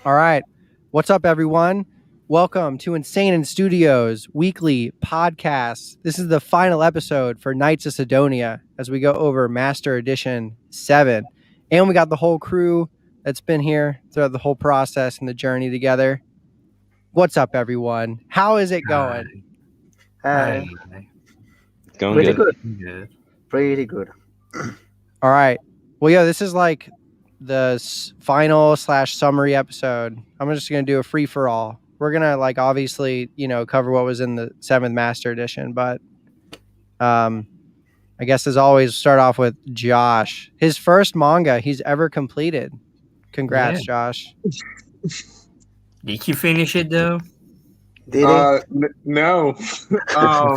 All right. What's up, everyone? Welcome to Inseinen Studios weekly podcast. This is the final episode for Knights of Sidonia as we go over Master Edition 7. And we got the whole crew that's been here throughout the whole process and the journey together. What's up, everyone? How is it going? Hi. Going Pretty good. good. Pretty good. All right. Well, yeah, this is like the final / summary episode. I'm just going to do a free for all. We're going to obviously, cover what was in the 7th Master Edition, but I guess as always, start off with Josh. His first manga he's ever completed. Congrats, Josh. Did you finish it though? Did no. Fuck. Oh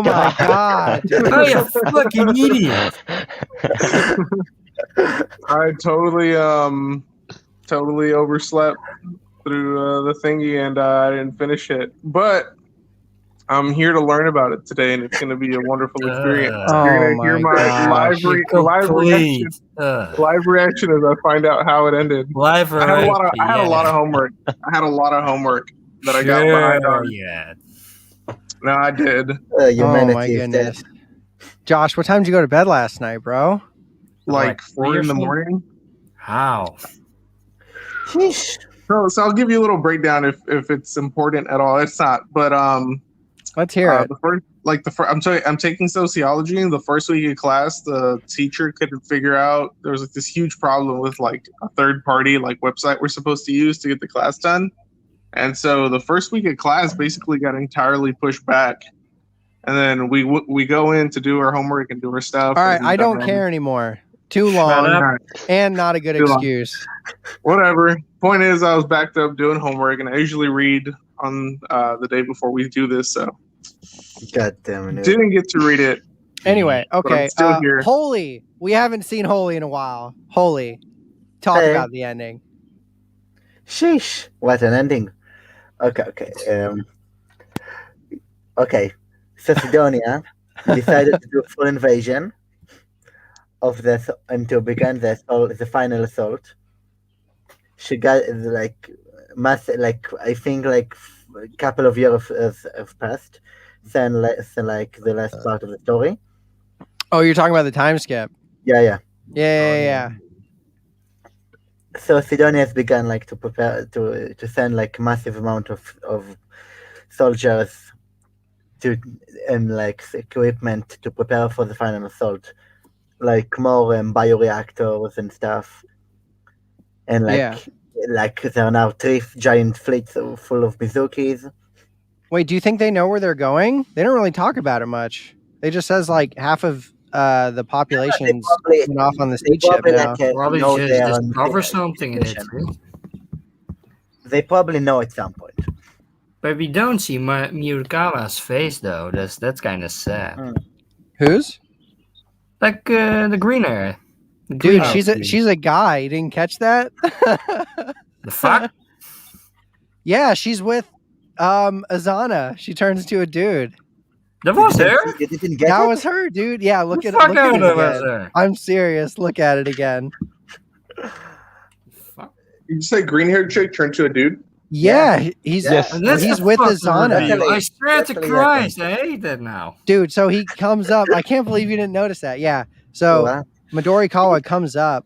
my god. Oh, you fucking idiot. I totally overslept through the thingy and I didn't finish it. But I'm here to learn about it today, and it's going to be a wonderful experience. You're going to hear my live reaction as I find out how it ended. I had a lot of homework. That I got behind on. Yeah. No, I did. Oh my goodness. Josh, what time did you go to bed last night, bro? Like 4 in the morning. How? So I'll give you a little breakdown if it's important at all. It's not, but let's hear it. I'm taking sociology. In the first week of class, the teacher couldn't figure out there was this huge problem with a third party website we're supposed to use to get the class done. And so the first week of class basically got entirely pushed back. And then we go in to do our homework and do our stuff. All right, I don't care anymore. Too long and not a good excuse. Whatever. Point is, I was backed up doing homework, and I usually read on the day before we do this. So, God damn it! Didn't get to read it. Anyway, okay. Still here. Holy, we haven't seen Holy in a while. Holy, talk about the ending. Sheesh! What an ending. Okay. Okay. So Sidonia decided to do a full invasion of and to begin the final assault. She got a couple of years have passed since the last part of the story. Oh, you're talking about the time skip. Yeah. So Sidonia has begun to prepare to send massive amount of soldiers and equipment to prepare for the final assault, more bioreactors and stuff, and there are now 3 giant fleets full of bazookas. Wait, do you think they know where they're going? They don't really talk about it much. They just says half of the population's went off on the stage ship now. Probably just discover something in it. They probably know at some point. But we don't see Murakawa's face though. That's kind of sad. Whose? The green hair. Dude, she's a guy. You didn't catch that? The fuck? Yeah, she's with Azana. She turns into a dude. That was her? That was her, dude. Yeah, look at it again. I'm serious. Look at it again. Did you say green-haired chick turned to a dude? Yeah, he's with Azana. I swear to Christ, I hate that now. Dude, so he comes up. I can't believe you didn't notice that. Yeah. So Midorikawa comes up,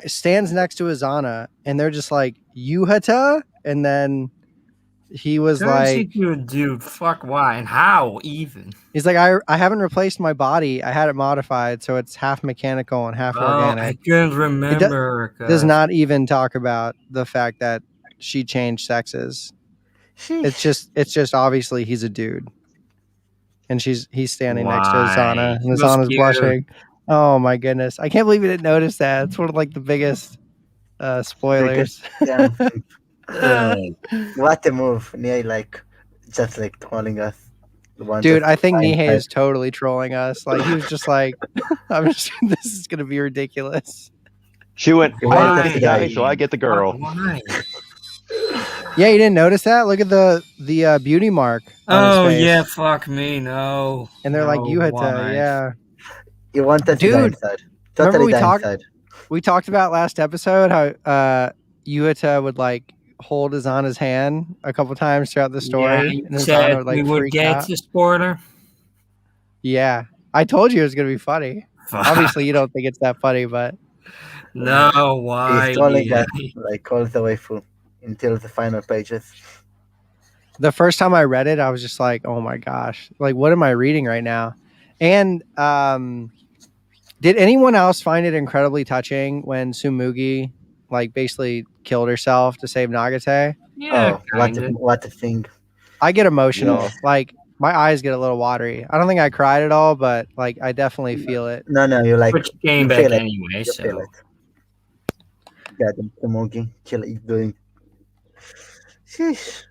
stands next to Azana, and they're just like, Yuhata? And then he was you, dude, fuck why and how even? He's like, I haven't replaced my body. I had it modified, so it's half mechanical and half organic. I couldn't remember. Does not even talk about the fact that she changed sexes. It's just obviously he's a dude, and he's standing next to Azana, and Azana's blushing. Oh my goodness! I can't believe you didn't notice that. It's one of the biggest spoilers. What a move! Nihei just trolling us. Dude, I think Nihei is totally trolling us. He was just like, this is gonna be ridiculous. She went, I the guy, so I get the girl. Yeah, you didn't notice that? Look at the beauty mark. Oh yeah, fuck me, no. And they're like, Yuhata, yeah. You want that to die inside. Totally remember we talked about last episode how Yuta would like hold Azana's hand a couple times throughout the Yeah, story, you and Azana said would like we would freak get out. the spoiler. Yeah, I told you it was gonna be funny. Obviously, you don't think it's that funny, but No, why? He's trolling Yeah. us like all the way through until the final pages. the first time I read it, I was just like, "Oh my gosh! Like, what am I reading right now?" And did anyone else find it incredibly touching when Sumugi like basically killed herself to save Nagate? Yeah, Oh, kinda. what a thing! I get emotional. Yes. Like my eyes get a little watery. I don't think I cried at all, but like I definitely feel it. No, you like But you came you back feel it. anyway, You feel so. it. Goddamn Tomogi, kill it, doing. Sheesh.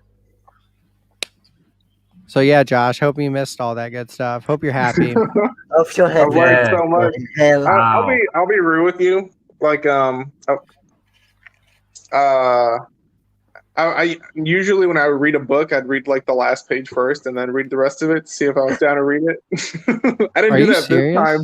So yeah, Josh, hope you missed all that good stuff. Hope you're happy. Off your head, I've learned Yeah. so much. in hell. Wow. I'll be real with you. Like I usually when I would read a book, I'd read like the last page first and then read the rest of it to see if I was down to read it. I didn't Are do you that serious? this time.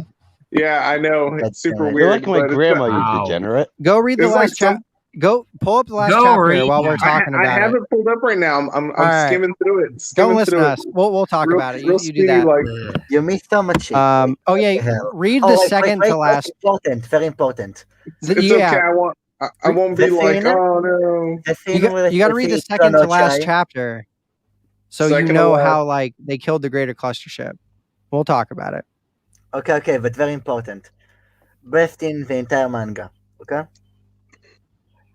Yeah, I know That's it's super kinda- You're weird. like my but it's- grandma, you Wow. degenerate. Go read the It's like last chapter. Go pull up the last Go chapter read while we're it. talking I about have it. it pulled up right now. I'm right. skimming through it. Don't Skimming listen through to it. us. We'll talk Real, about it. real You do speedy, that. like Yeah. You missed so much shit. Oh What yeah, the hell? read Oh, the wait, second to last. Important, very important. it's Yeah, okay. I won't be The like, scene- oh no. The scene where you got to they read the see second to Konochai- last chapter, so you Second to know last. how like they killed the greater cluster ship. We'll talk about it. Okay, but very important. Best in the entire manga. Okay?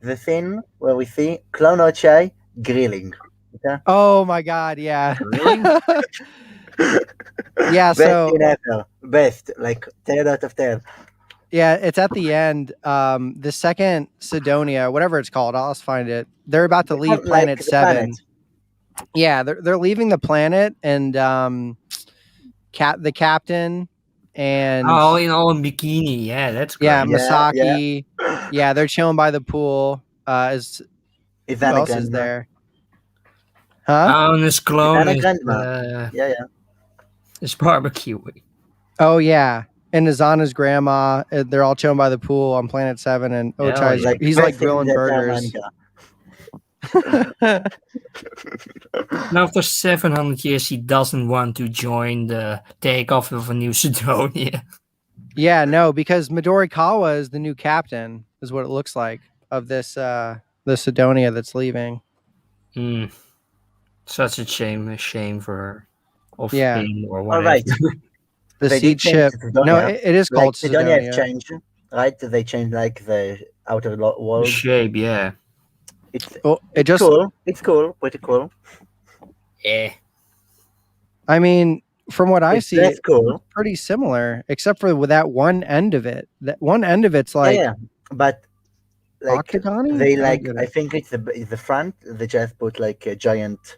The scene where we see Konochai grilling. Okay? Oh my god, yeah. Really? Yeah, Best so scene ever. Best. Like 10 out of 10. yeah, it's at the end. The second Sidonia, whatever it's called, I'll just find it. They're about to leave Like Planet the 7. planet. Yeah, they're leaving the planet, and the captain and All in bikini. Yeah, that's great. yeah, Yeah, Masaki. Yeah, they're chilling by the pool. Is Who that else is there? Huh? Oh, and his clone Anna is, Grandma. Yeah. is barbecuing. Oh yeah, and Azana's grandma. They're all chilling by the pool on Planet 7, and Hell Ochai's yeah. he's best like in grilling the entire burgers. manga. Now, after 700 years, he doesn't want to join the takeoff of a new Sidonia. Yeah, no, because Midorikawa is the new captain, is what it looks like of this the Sidonia that's leaving. Such a shame for her. Of Yeah. him or All whatever. right. The They seed did change ship. to Sidonia. No, it is Like called Sidonia has Sidonia. changed, right? They changed like the outer The world. shape, yeah. It's Well, it just. cool. It's cool. Pretty cool. Yeah. I mean, from what I It's see, less it's cool. pretty similar, except for with that one end of it. That one end of it's like yeah, but like octagon. they like. I think it's the front. They just put like a giant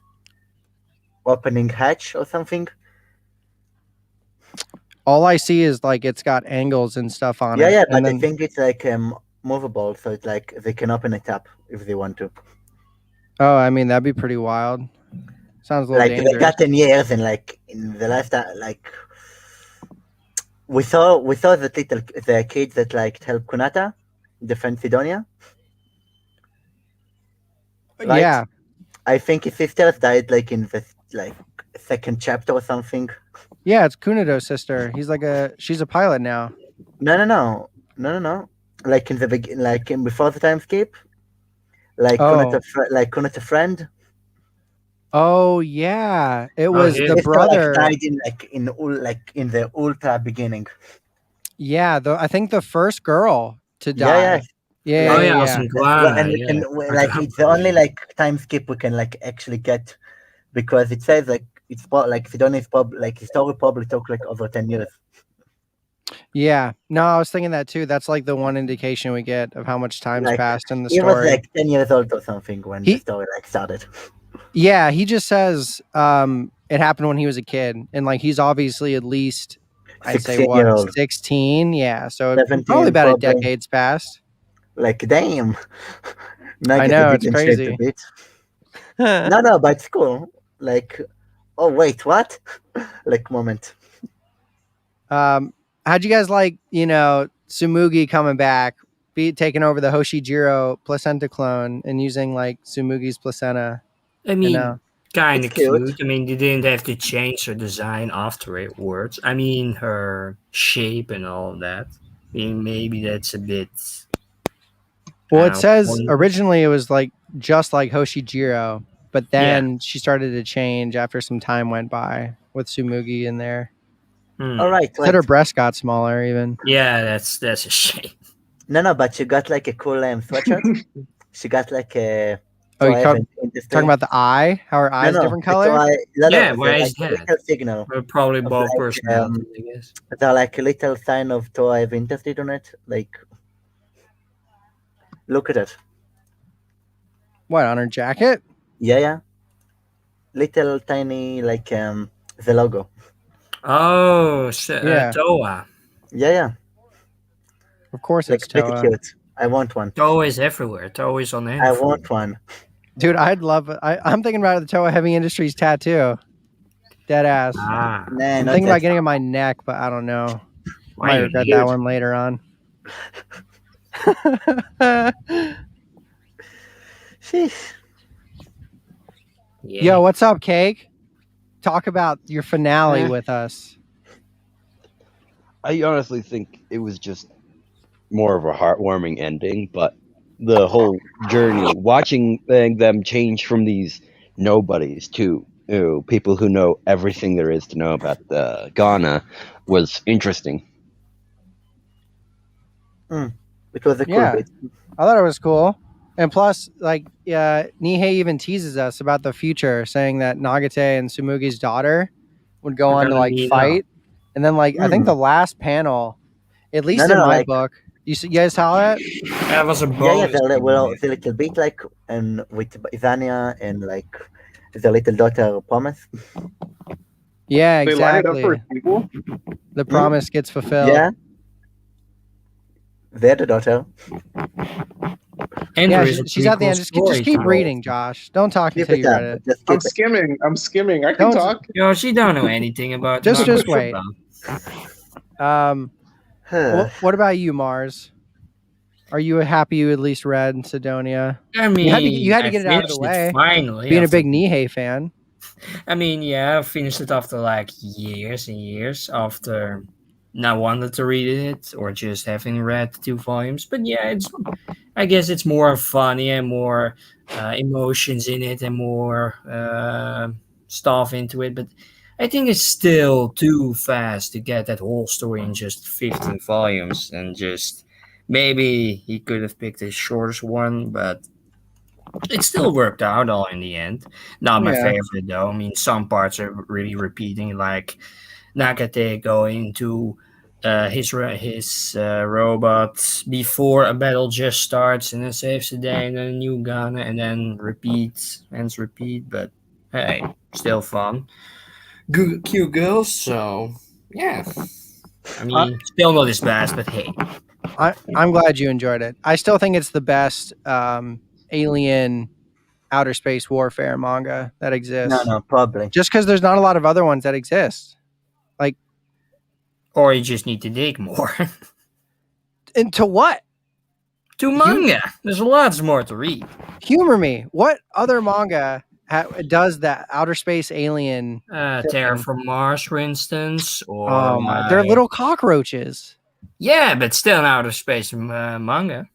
opening hatch or something. All I see is like it's got angles and stuff on it. Yeah, and but I then, think it's like movable, so it's like they can open it up if they want to. oh, I mean that'd be pretty wild. Sounds a little Like dangerous. they got 10 years, and like in the last like we saw the kids that like help Kunata defend Sidonia. right? Yeah, I think his sisters died like in the like second chapter or something. yeah, it's Kunado's sister. She's a pilot now. No. Like in the before the time skip, like Kunata friend. Oh yeah, it was yeah. the Sister, brother. died in the ultra beginning. Yeah, I think the first girl to Yeah, die. Yeah, Oh, yeah, yeah, yeah. Singlana, And we yeah. can like it's the only like time skip we can like actually get, because it says like it's like Sidonia's like his story probably took like over 10 years. Yeah. No, I was thinking that too. That's like the one indication we get of how much time's Like, passed in the He was story. like 10 years old or something when the story like started. Yeah, he just says it happened when he was a kid, and like he's obviously at least I'd say 16-year-old. 16. Yeah, so 17 probably about a probably. decade's passed. Like damn. I know, it's didn't crazy. shade a bit. No, but it's cool. Like, oh wait, what? Like moment. How'd you guys like, Sumugi coming back taking over the Hoshijiro placenta clone and using like Tsumugi's placenta. I mean, know. kind of It's cute. cute. I mean, they didn't have to change her design afterwards. I mean, her shape and all of that. I mean, maybe that's a bit. Well, it says wonderful. originally it was like just like Hoshijiro, but then she started to change after some time went by with Tsumugi in there. Hmm. All right, Said her wait. breast got smaller even. Yeah, that's a shame. No, but she got like a cool sweatshirt. She got like a Oh, you Toei talking industry. about the eye? How her eye's different color? Yeah, why like is a that? little signal. We're probably both like, personalities, I guess. They're like a little sign of Toei industry on it. Like, look at it. What, on her jacket? Yeah. Little tiny like the logo. Oh, Yeah. Toa. Yeah. Of course Like it's pretty Toa. cute. I want one. Toa is everywhere. Toa is on I everything. want one. Dude, I'd love it. I'm thinking about the Toa Heavy Industries tattoo. Dead ass. Ah, Nah, I'm not thinking that about getting it on my neck, but I don't know. why Might you regret need that it? one later on. Sheesh. Yeah. Yo, what's up, Cake? Talk about your finale with us. I honestly think it was just more of a heartwarming ending, but the whole journey, watching them change from these nobodies to people who know everything there is to know about Ghana was interesting. It was a cool Yeah. bit. I thought it was cool. And plus, like, Nihei even teases us about the future, saying that Nagate and Tsumugi's daughter would go on to like Meet fight. And then, like, I think the last panel, at least No, in my like- book, you guys saw that? That was a Yeah, bonus. the little bit like and with Isania and like the little daughter promise. Yeah, They light it up exactly. for people. The promise gets fulfilled. Yeah. They're the daughter. And Yeah, there is a she's at the prequel end. Just story keep to reading, Josh. Don't talk Keep until it you read up. it. Just I'm keep it. skimming. I can Don't- talk. Yo, she don't know anything about Just Naruto. wait. What about you, Mars? Are you happy you at least read Sidonia? I mean, You had to I get it out of the finished way. finally. Being a after- big Nihei fan. I mean, yeah, I finished it after like years and years after not wanting to read it or just having read 2 volumes. But yeah, I guess it's more funny and more emotions in it and more stuff into it. But I think it's still too fast to get that whole story in just 15 volumes, and just maybe he could have picked a shortest one, but it still worked out all in the end. Not my Yeah. favorite though. I mean, some parts are really repeating, like Nakate going to his robot before a battle just starts, and then saves the day, and then a new Ghana, and then repeat. But hey, still fun. Good, cute girls. So yeah, I mean, still not his best, but hey. I'm glad you enjoyed it. I still think it's the best alien outer space warfare manga that exists. No, probably. Just because there's not a lot of other ones that exist. Or you just need to dig more. Into what? To manga. There's lots more to read. Humor me. What other manga does that outer space alien? Terror from Mars, for instance, or Oh my! They're little cockroaches. yeah, but still an outer space manga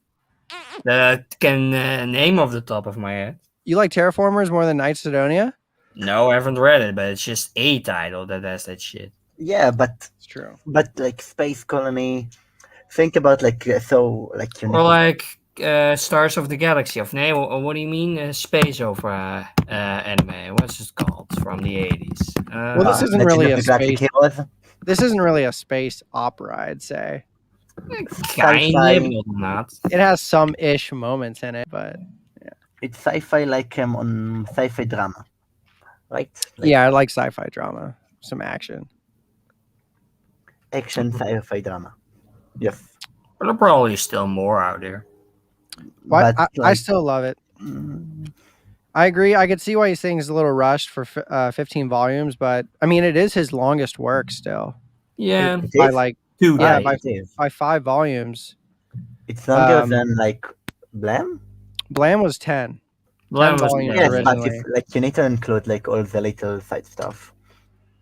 that I can name off the top of my head. You like Terraformers more than Knights Sidonia? No, I haven't read it, but it's just a title that has that shit. Yeah, but It's true. like Space Colony. Think about like Or like Stars of the Galaxy. Of nee, what do you mean? Space opera anime. What's it called from the 80s? Well, this isn't really a space. Heroes. This isn't really a space opera, I'd say. Kind Sci-fi. of, but not. It has some ish moments in it, but It's sci-fi like on sci-fi drama, right? Like yeah, I like sci-fi drama, some action. action sci-fi drama. Yes. But there are probably still more out there. Well, But, I like, still love it. mm, I agree. I could see why he's saying it's a little rushed for 15 volumes, but I mean, it is his longest work still. Yeah, it By is? like two yeah, days. by it is. 5 volumes. It's longer Um, than like Blam. Blam was 10. Blam 10 was volumes Yes, but originally. if like you need to include like all the little side stuff,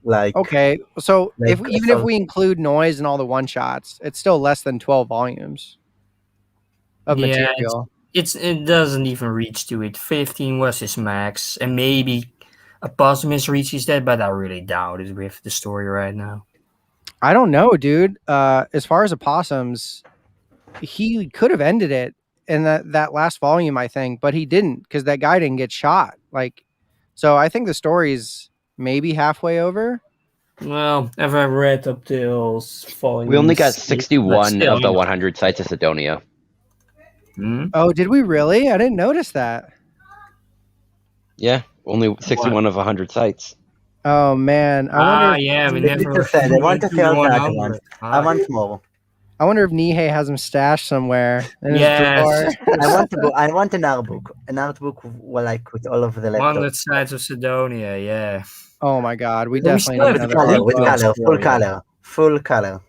like Okay, so like even if we include noise and all the one shots, it's still less than 12 volumes of Yeah, material. it doesn't even reach to it. 15 was his max, and maybe a Posthumous reaches that, but I really doubt it with the story right now. I don't know, dude. As far as opossums, he could have ended it in that last volume, I think, but he didn't because that guy didn't get shot. Like, so I think the story's maybe halfway over. Well, have I read up till volume We only got 6, but 61 still, of the 100 sites of Sidonia. Hmm? Oh, did we really? I didn't notice that. Yeah, only 61 of 100 sites. Oh man, I wonder. Yeah, we it's never too sad. I want went to to kill the other 100. ones. I want more. I wonder if Nihei has them stashed somewhere in his Yes, drawer. I want an art book. An art book like with all of the 100 leftovers. sides of Sidonia, yeah. Oh my god, we But we definitely still need have With the another color, art with book. prequel color, story. full color.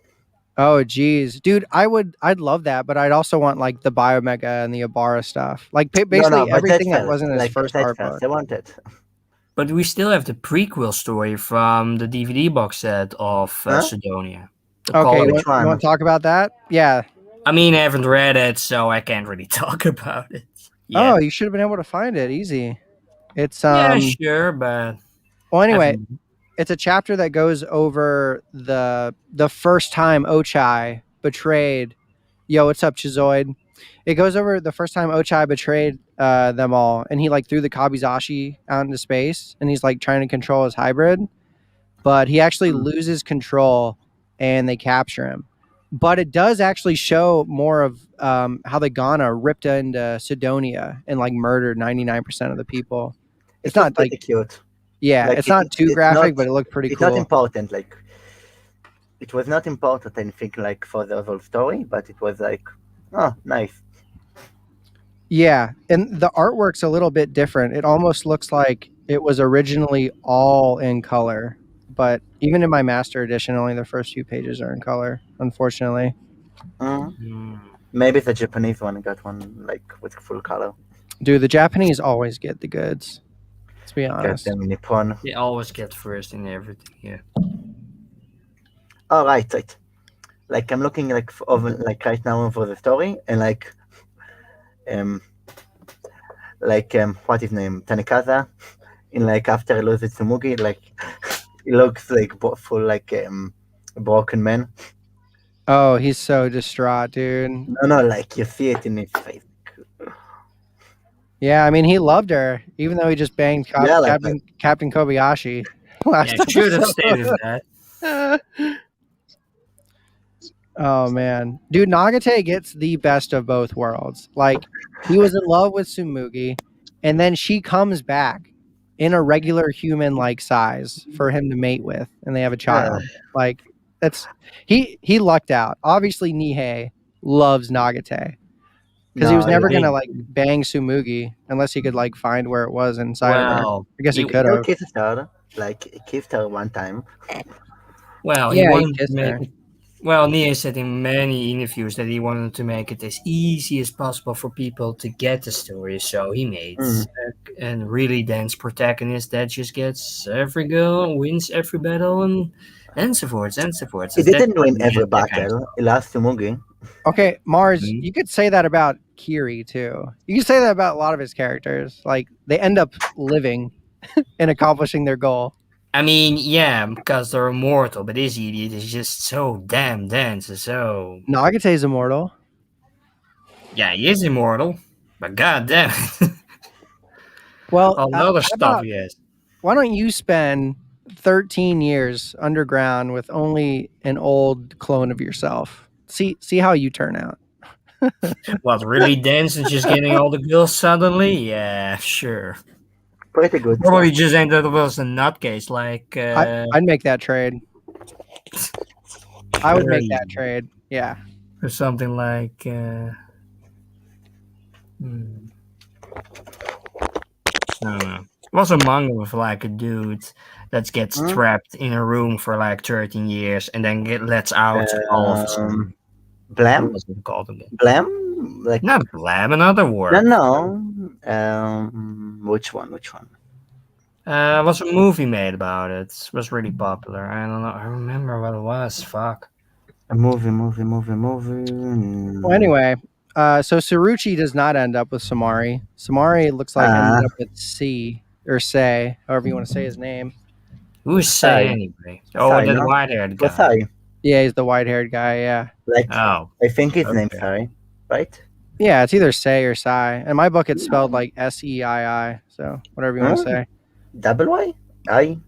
Oh geez, dude, I'd love that, but I'd also want like the Biomega and the Abara stuff, like basically But that's everything that first. wasn't his Like first that's art first. book. I want it. But we still have the prequel story from the DVD box set of Huh? Sidonia. The Okay, color- you Which want one? to talk about that? Yeah. I mean, I haven't read it, so I can't really talk about it. Oh, Yet. you should have been able to find it easy. It's Yeah, sure, but well anyway, haven't- it's a chapter that goes over the first time Ochai betrayed. Yo, what's up, Chizoid? It goes over the first time Ochai betrayed them all, and he like threw the Kabizashi out into space, and he's like trying to control his hybrid, but he actually loses control, and they capture him. But it does actually show more of how the Ghana ripped into Sidonia and like murdered 99% of the people. It's It was not like pretty cute. yeah, Like it's not too it's graphic, not, but it looked pretty it's not cool. important. Like it was not important. I think like for the whole story, but it was like, oh, nice. Yeah, and the artwork's a little bit different. It almost looks like it was originally all in color, but even in my master edition, only the first few pages are in color, unfortunately. Mm. Hmm. Maybe the Japanese one got one like with full color. Dude, the Japanese always get the goods. Let's be Got honest. them Nippon. They always get first in everything. Yeah. Oh right. Like I'm looking like over like right now for the story and um what his name Tanikaza in like after he loses Tsumugi like he looks like full like a broken man. Oh, he's so distraught, dude. No, like you see it in his face. Yeah, I mean, he loved her, even though he just banged Yeah, like Captain Kobayashi last Yeah, should have episode. stated that. Oh man, dude, Nagate gets the best of both worlds. Like he was in love with Tsumugi, and then she comes back in a regular human like size for him to mate with, and they have a child. Like that's he lucked out. Obviously, Nihei loves Nagate because he was never gonna like bang Tsumugi unless he could like find where it was inside of her. Well, I guess he he- could Still have. kisses her. Like he kissed her one time. Well, Yeah, he he wanted to kissed make her. it. Well, Nia said in many interviews that he wanted to make it as easy as possible for people to get the story, so he made a really dense protagonist that just gets every girl, wins every battle, and so forth, and so forth. He So didn't win that- every that kind of battle. He lost Tsumugi. Okay, Mars, Mhm. you could say that about Kiri too. You could say that about a lot of his characters. Like they end up living and accomplishing their goal. I mean, yeah, because they're immortal, but this idiot is just so damn dense. So Nagate's immortal. yeah, he is immortal, but god damn it, Well, all the how other stuff about- he has. why don't you spend 13 years underground with only an old clone of yourself? See how you turn out. What, really dense and just getting all the girls suddenly? Yeah, sure. Pretty good. Probably just ended up as a nutcase, like I'd make that trade. I would make that trade. Yeah. or something like. I don't know. It was a manga with like a dude that gets trapped in a room for like 13 years and then lets out all of a sudden. Blam? What's it called again? Blam? Like Not Blab, another work. no. Which one? Was a movie made about it. It was really popular. I don't know. I remember what it was. Fuck. A movie. Well, anyway, so Saruchi does not end up with Samari. Samari looks like ended up with C or Say, however you want to say his name. Who's Sai. Say anyway? Oh, Sai, that no? white-haired guy. What's Sai? Yeah, he's the white-haired guy. Yeah, Like Oh, I think his name's okay. Sai, right? yeah, it's either Say or Sai. In my book, it's spelled like Seii. So whatever you want to say. Double Y? I.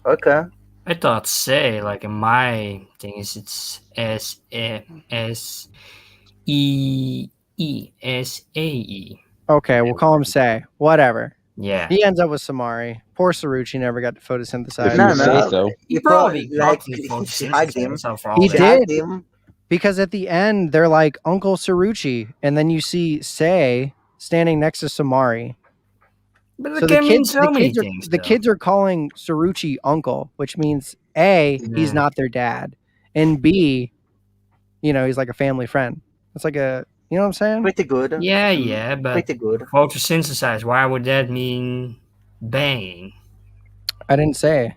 Okay. I thought Say, like in my thing, it's S-A-E. Okay, we'll call him Say. Whatever. Yeah. He ends up with Samari. Poor Saruchi never got to If photosynthesize. you No, say no. so. He probably like got to she hugged him. photosynthesize for all He that. She hugged did. him. Because at the end, they're like Uncle Saruchi, and then you see Say standing next to Samari. But So it can mean so many things. the kids are calling Saruchi Uncle, which means A, he's Yeah. not their dad, and B, he's like a family friend. It's like you know what I'm saying? Pretty good. Yeah, but Pretty good. photosynthesize, why would that mean banging? I didn't say.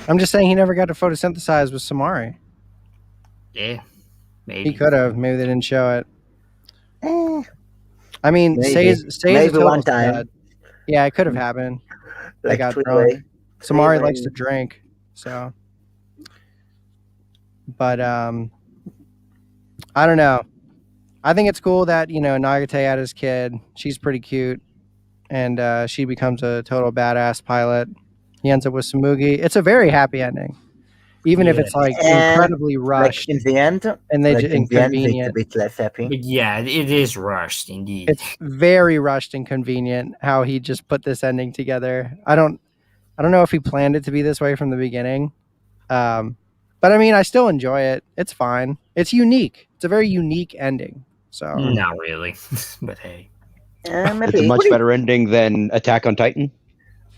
I'm just saying he never got to photosynthesize with Samari. Yeah, maybe. He could have. Maybe they didn't show it. Eh, I mean, Maybe. say is a Maybe total one time. stud. Yeah, it could have happened. like got three drunk. way. Samari Three-way. likes to drink, so. But I don't know. I think it's cool that Nagate had his kid. She's pretty cute, and she becomes a total badass pilot. He ends up with Samugi. It's a very happy ending, even if Yeah. it's like And, incredibly Like rushed in the end, and they like just in the end, it's a inconvenient. bit less happy. But yeah, it is rushed indeed. It's very rushed and convenient how he just put this ending together. I don't know if he planned it to be this way from the beginning. But I mean, I still enjoy it. It's fine. It's unique. It's a very unique ending. So Not really, but hey. Maybe. It's a much better ending than Attack on Titan.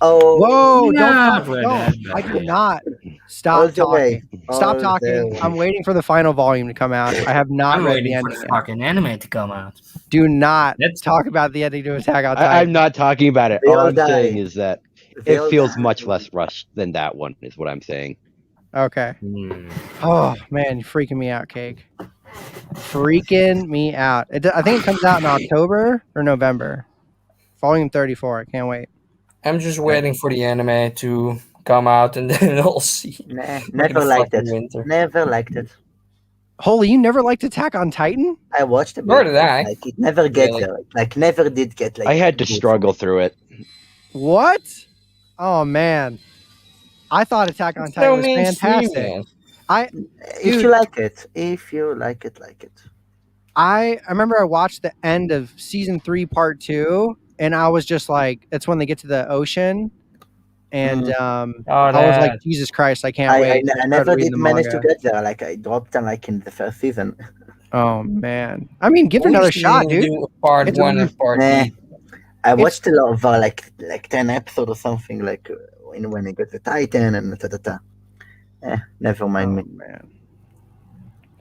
Oh, whoa! Not Don't. for Don't. that, I but do yeah. not. all Stop the way. talking. All Stop the talking. way. I'm waiting for the final volume to come out. I have not I'm read the waiting for ending the yet. fucking anime to come out. Do not That's- talk about the ending to Attack on I'm Titan. not talking about it. They All all I'm die. saying is that They it all feels die. much less rushed than that one, is what I'm saying. Okay. Hmm. Oh man, you're freaking me out, Cake. Freaking me out. I think it comes out in October or November. Volume 34. I can't wait. I'm just waiting for the anime to come out and then I'll see. Nah, Like never in liked fucking it. winter. Never liked it. Holy, you never liked Attack on Titan? I watched it. Nor did I. Like it never get Really? there. Like never did get like. I had to good for struggle me. through it. What? Oh man. I thought Attack on It's Titan so was mainstream, fantastic. man. If Dude. you like it, like it. I remember I watched the end of season 3, part 2, and I was just like, it's when they get to the ocean, and Oh, I was like, that. Jesus Christ, I can't I wait. I Started never reading did the manage to manga. get there. Like I dropped them like in the first season. Oh man. I mean, give it We another should shot, dude. do a part It's 1 and part Nah. 2. I watched a lot of like 10 episodes or something like when it got the Titan and ta. Never Oh mind me. man.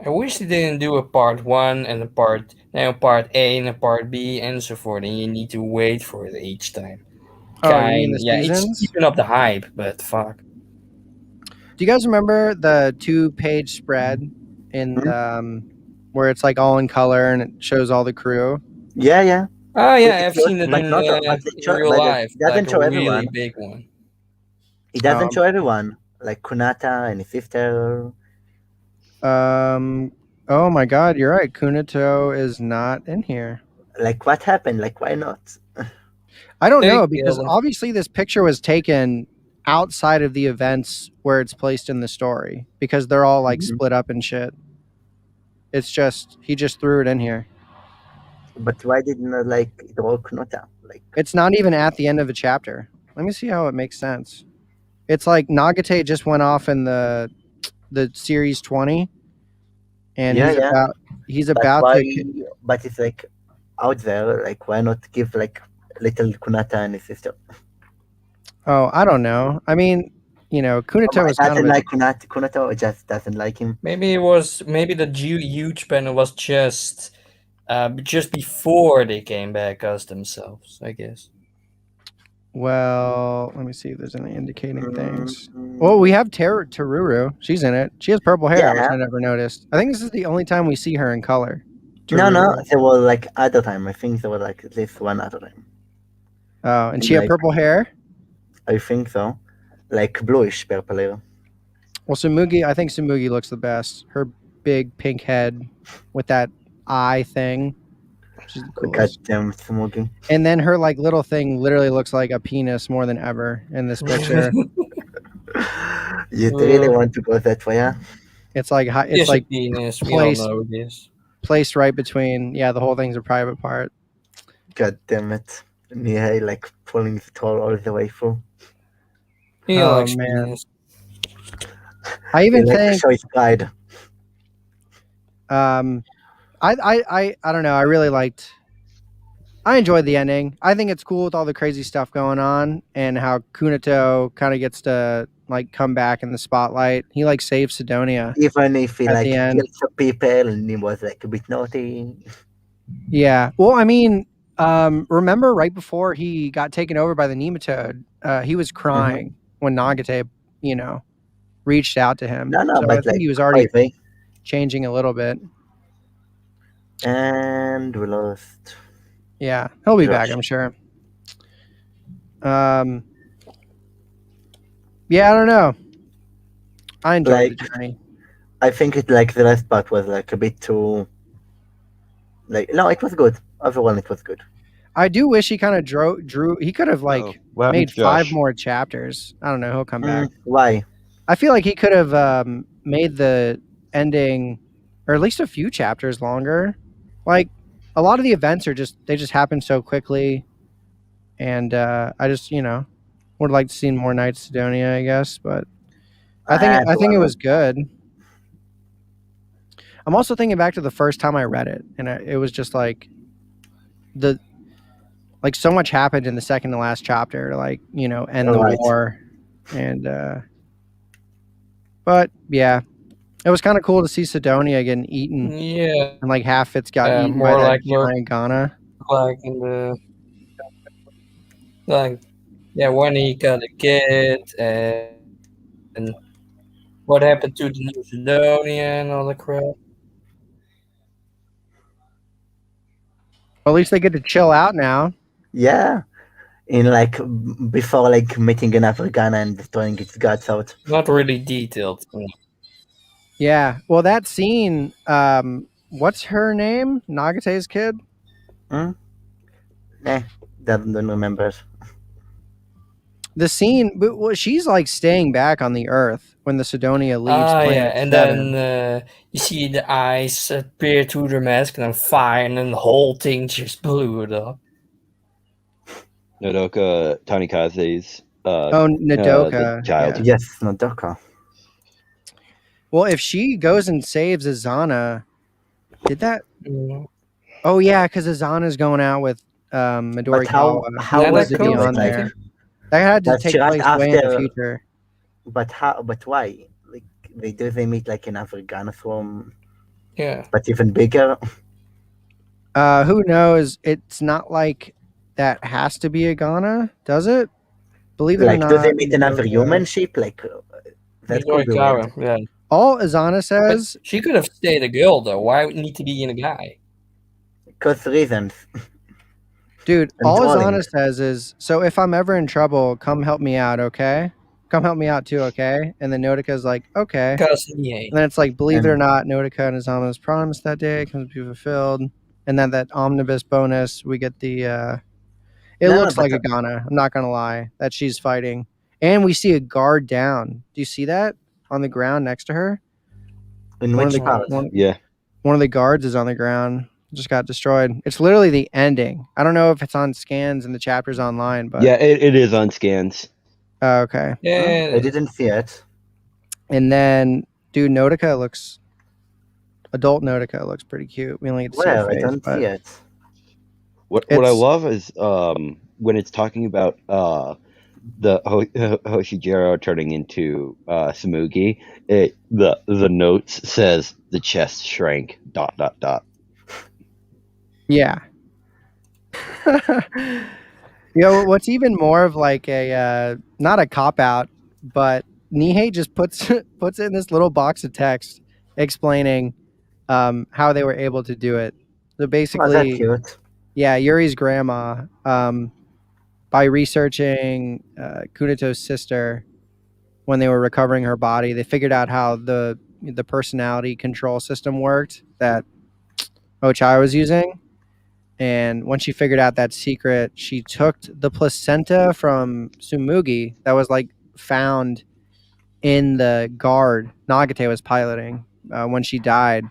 I wish they didn't do a part 1 and a part A and a part B and so forth, and you need to wait for it each time. Oh, you mean the Yeah, seasons? it's keeping up the hype, but fuck. Do you guys remember the 2-page spread in where it's like all in color and it shows all the crew? Yeah. Oh yeah, Pretty I've close, seen it but in, not- but in it show- real but it life. doesn't Like show a really everyone. big one. It doesn't Um, show everyone. Like Kunata and his sister. Oh my god, you're right. Kunato is not in here. Like what happened? Like why not? I don't know Big because deal. obviously this picture was taken outside of the events where it's placed in the story because they're all like Mhm. split up and shit. It's just he just threw it in here. But why didn't like draw Kunata? Like It's not even at the end of a chapter. Let me see how it makes sense. It's like Nagate just went off in the series 20 and Yeah. he's but about why? to But it's like out there. Like why not give like little Kunata and his sister? Oh, I don't know. I mean, Kunato was kind of doesn't a, like Kunata or just doesn't like him. Maybe the huge panel was just But just before they came back as themselves, I guess. Well, let me see if there's any indicating things. Well, we have Teruru. She's in it. She has purple hair, which Yeah. I never noticed. I think this is the only time we see her in color. No, Teruru. there were like other time. I think there were like at least one other time. Oh, and she had Like- purple hair? I think so. Like bluish purple hair. Well, I think Sumugi looks the best. Her big pink head with that eye thing. She's the coolest. Goddamn Smoky. And then her like little thing literally looks like a penis more than ever in this picture. You really want to go that way, huh? It's like It's like a penis. We placed- all know this. placed right between. Yeah, the whole thing's a private part. God damn it. Nihei like pulling the toll all the way through. He Oh, likes man. penis. I even He like to think show his pride. I don't know. I enjoyed the ending. I think it's cool with all the crazy stuff going on and how Kunato kind of gets to like come back in the spotlight. He like saves Sidonia. Even if he At like the end. killed some people and he was like a bit naughty. Yeah. Well, I mean, remember right before he got taken over by the nematode, he was crying when Nagate, reached out to him. No, So I but think like he was already maybe. changing a little bit. And we lost. Yeah, he'll be back, Josh. I'm sure. Yeah, I don't know. I enjoyed the Like- journey. I think it like the last part was like a bit too like no, it was good. Overall it was good. I do wish he kind of drew. He could have like Oh, what happened made to 5 Josh? more chapters. I don't know. He'll come back. Why? I feel like he could have made the ending, or at least a few chapters longer. Like a lot of the events are they just happen so quickly, and I just would like to see more Knights of Sidonia, I guess. But I think it was good. I'm also thinking back to the first time I read it, and it was just like so much happened in the second to last chapter to end the Right. war, and but yeah, it was kind of cool to see Sidonia getting eaten, Yeah, and like half it's got eaten by more that like giant Ghana. like in the when he got a kid and what happened to the New Sidonia and all the crap. Well, at least they get to chill out now. Yeah. In like before like meeting another gun and destroying its guts out. Not really detailed. Yeah. Well, that scene. What's her name? Nagate's kid. Don't remember. The scene, but she's like staying back on the Earth when the Sidonia leaves planet And 7. then you see the eyes appear through the mask and then fire, and then the whole thing just blew it up. Nodoka Tanikaze's Nodoka. the child. yeah. Yes, Nodoka. Well, if she goes and saves Azana, did that? Mm. Oh yeah, because Azana's going out with Midori But how Yeah, was that it could be be on like- there? That had to That's take right place way in the after- future. But why? Like they meet like another gun from Yeah. but even bigger? Who knows? It's not like that has to be a Ghana, does it? Believe it or Like not. do they meet another Nodoka- human ship? Like that could be weird. Yeah. All Azana But says, she could have stayed a girl though. Why would it need to be in a guy? Because reasons. dude, I'm all trolling. Azana says is, so if I'm ever in trouble, come help me out, okay? Come help me out too, okay? And then Nodoka's like, okay. Because he ain't. And then it's like, believe it or And- not, Nodoka and Azama's promise that day comes to be fulfilled. And then that omnibus bonus, we get the it No, looks but like a Ghana, I'm not gonna lie, that she's fighting. And we see a guard down. Do you see that? On the ground next to her? In One of which the- part? Yeah. One of the guards is on the ground. Just got destroyed. It's literally the ending. I don't know if it's on scans and the chapters online, but Yeah, it is on scans. Oh, okay. Yeah. I didn't see it. And then, dude, adult Nodoka looks pretty cute. We only get to see her Well, I face, don't but see it. What I It's- love is when it's talking about the Hoshijiro turning into Samugi, the notes says the chest shrank ... Yeah. What's even more of like a not a cop out, but Nihei just puts puts it in this little box of text explaining how they were able to do it. So Oh, that's basically, cute. yeah, Yuri's grandma, by researching Kunito's sister when they were recovering her body, they figured out how the personality control system worked that Ochai was using. And once she figured out that secret, she took the placenta from Sumugi that was like found in the guard Nagate was piloting when she died.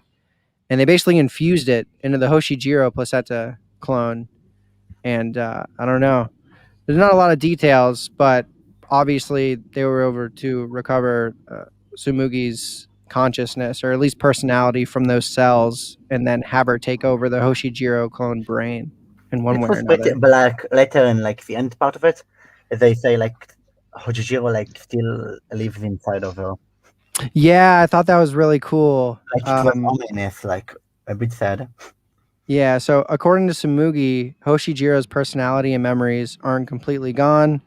And they basically infused it into the Hoshijiro placenta clone. And I don't know. There's not a lot of details, but obviously they were able to recover Sumugi's consciousness or at least personality from those cells and then have her take over the Hoshijiro clone brain in one It way or was pretty, another. but like later in like the end part of it, they say like Hojijiro like still lives inside of her. Yeah, I thought that was really cool. Like it was ominous, like a bit sad. Yeah, so according to Sumugi, Hoshijiro's personality and memories aren't completely gone,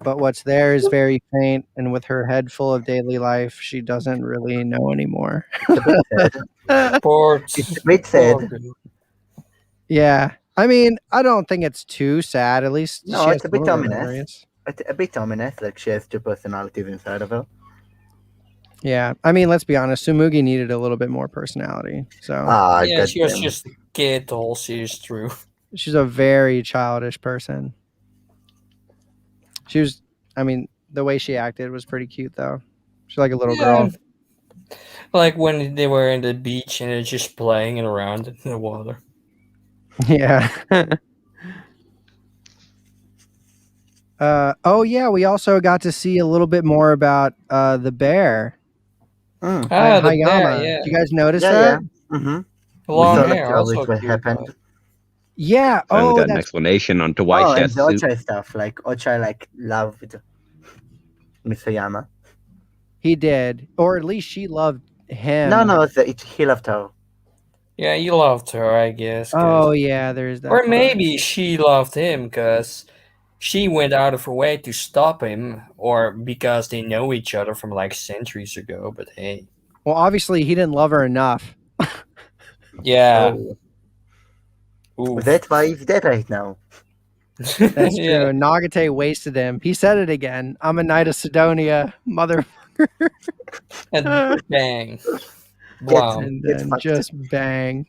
but what's there is very faint, and with her head full of daily life, she doesn't really know anymore. It's a bit sad. Poor, It's a bit poor sad. girl. Yeah, I mean, I don't think it's too sad. At least No, she has it's a some bit of her ominous. memories. It's a bit ominous, like she has two personalities inside of her. Yeah, I mean, let's be honest. Sumugi needed a little bit more personality, so Ah, Yeah, she was goddamn. just a kid the whole series through. she's a very childish person. She was, I mean, the way she acted was pretty cute, though. She's like a little Yeah, girl. like when they were in the beach and they're just playing around in the water. Yeah. Oh yeah, we also got to see a little bit more about the bear, Mm. The bear, Hayama. yeah. Did you guys notice Yeah, that? yeah. Mm-hmm. We Long saw hair, like also what cute. happened. Yeah. Finally Oh, got an that's explanation on to why Oh, she and has the the suit. Ochai stuff, like Ochai like loved Misayama. he did, or at least she loved him. No, he loved her. Yeah, he loved her, I guess. Oh yeah, there's that. Or part. maybe she loved him because she went out of her way to stop him, or because they know each other from like centuries ago. But hey, Well, obviously he didn't love her enough. yeah, Oh, oof. that's why he's dead right now. That's Yeah. true. Nagate wasted him. He said it again. I'm a knight of Sidonia, mother. And bang, Get- wow. And Get then fucked. just bang.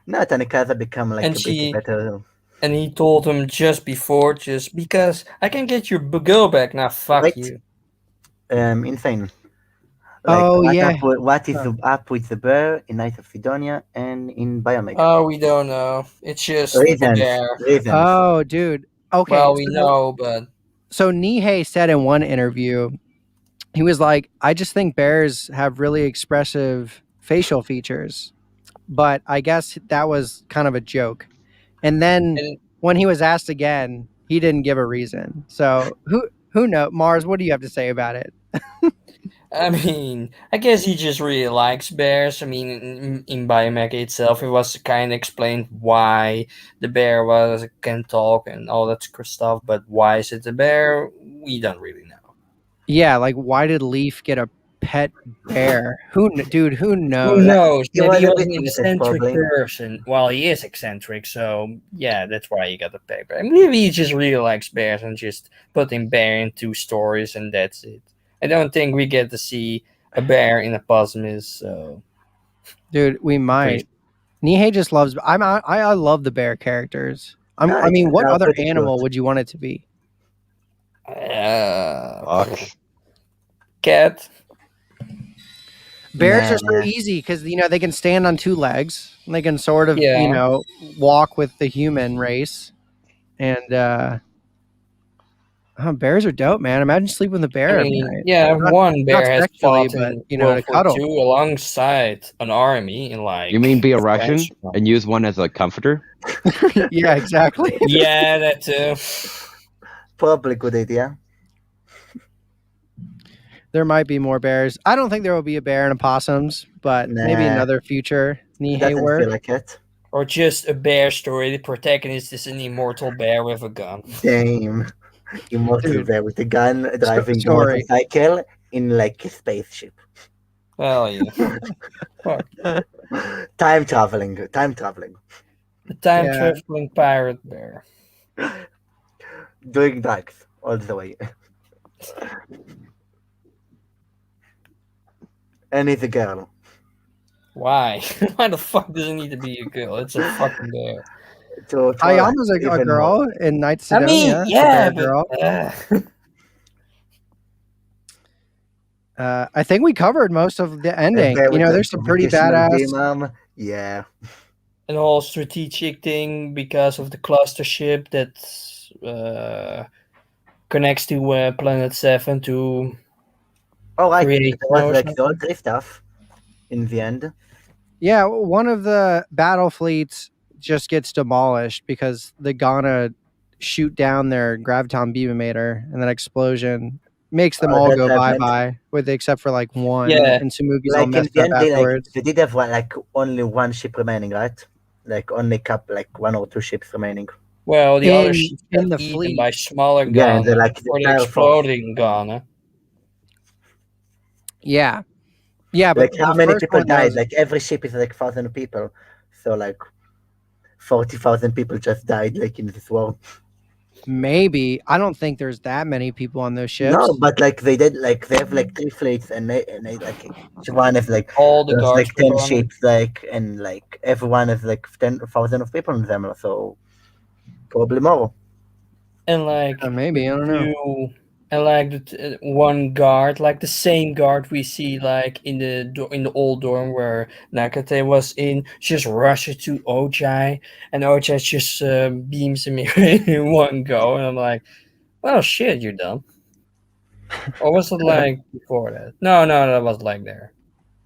No, Tanikaza become like And a she- bit better. And he told him just before, just because I can get your girl back. Now, fuck Right. you. Insane. Like, Oh, what yeah. What is up with the bear in Knights of Sidonia and in Biomech? Oh, we don't know. It's just Reasons. there. Reasons. Oh, dude. Okay. Well, we know, but So Nihei said in one interview, he was like, I just think bears have really expressive facial features. But I guess that was kind of a joke. And then And- when he was asked again, he didn't give a reason. So who knows? Mars, what do you have to say about it? I mean, I guess he just really likes bears. I mean, in Biomecha itself, it was kind of explained why the bear can talk and all that stuff. But why is it a bear? We don't really know. Yeah, like why did Leaf get a pet bear? Who knows? Who knows? knows? He Maybe was he a was bit an innocent, eccentric probably. person. Well, he is eccentric, so yeah, that's why he got the pet bear. Maybe he just really likes bears and just put in bear into stories, and that's it. I don't think we get to see a bear in a Posmus, so Dude, we might. Nihei just loves. I love the bear characters. I mean, what they're other pretty animal cute. would you want it to be? Fox. Cat. Bears are so Nah. easy because they can stand on two legs. And they can sort of Yeah. walk with the human race, and bears are dope, man. Imagine sleeping with a bear I every mean, night. yeah, Not- one bear has sexually, fought but, in to World War cuddle. II alongside an army in like. You mean be a Russian French. and use one as a comforter? Yeah, exactly. Yeah, that too. Probably good idea. There might be more bears. I don't think there will be a bear in opossums, but maybe Nah, another future it Nihei doesn't work. feel like it. Or just a bear story. The protagonist is an immortal bear with a gun. Damn. Immortal Dude. bear with a gun driving a Story. motorcycle in like a spaceship. Well, yeah. Fuck. Time traveling. The time Yeah. traveling pirate bear. Doing drugs all the way. And he's a girl. Why? Why the fuck does it need to be a girl? It's a fucking bear. To Ayama's a even girl more. in Night I Sidonia. mean, It's a yeah, bear girl. but I think we covered most of the ending. Bear with the There's some pretty computational badass. beam, yeah. an whole strategic thing because of the cluster ship that connects to Planet 7 to Oh, right. create There was or like something. Zoltry stuff in the end. Yeah, one of the battle fleets just gets demolished because the Ghana shoot down their graviton beam emitter, and that explosion makes them all That's go what I bye meant. bye, with except for like one. Yeah. And Sumugi's all Like in messed the up end, afterwards. they did have like only one ship remaining, right? Like only like 1 or 2 ships remaining. Well, the other In- ships in got the eaten fleet. by smaller Yeah, and Ghana like the or the entire force. exploding Ghana. Yeah, but Like how the many first people one died? was Like every ship is like 1,000 people, so like 40,000 people just died like in this war. maybe. I don't think there's that many people on those ships. No, but like they did, like they have like 3 fleets, and they like each one is like All the there's guards like were 10 gone. ships, like and like everyone is like 10,000 of people in them, so probably more. And like Maybe, I don't know. and like the one guard, like the same guard we see like in the old dorm where Nakate was in, just rushes to Ojai, and Ojai just beams him in one go, and I'm like, well, shit, you're done. Or was it like before that? No, that was like there.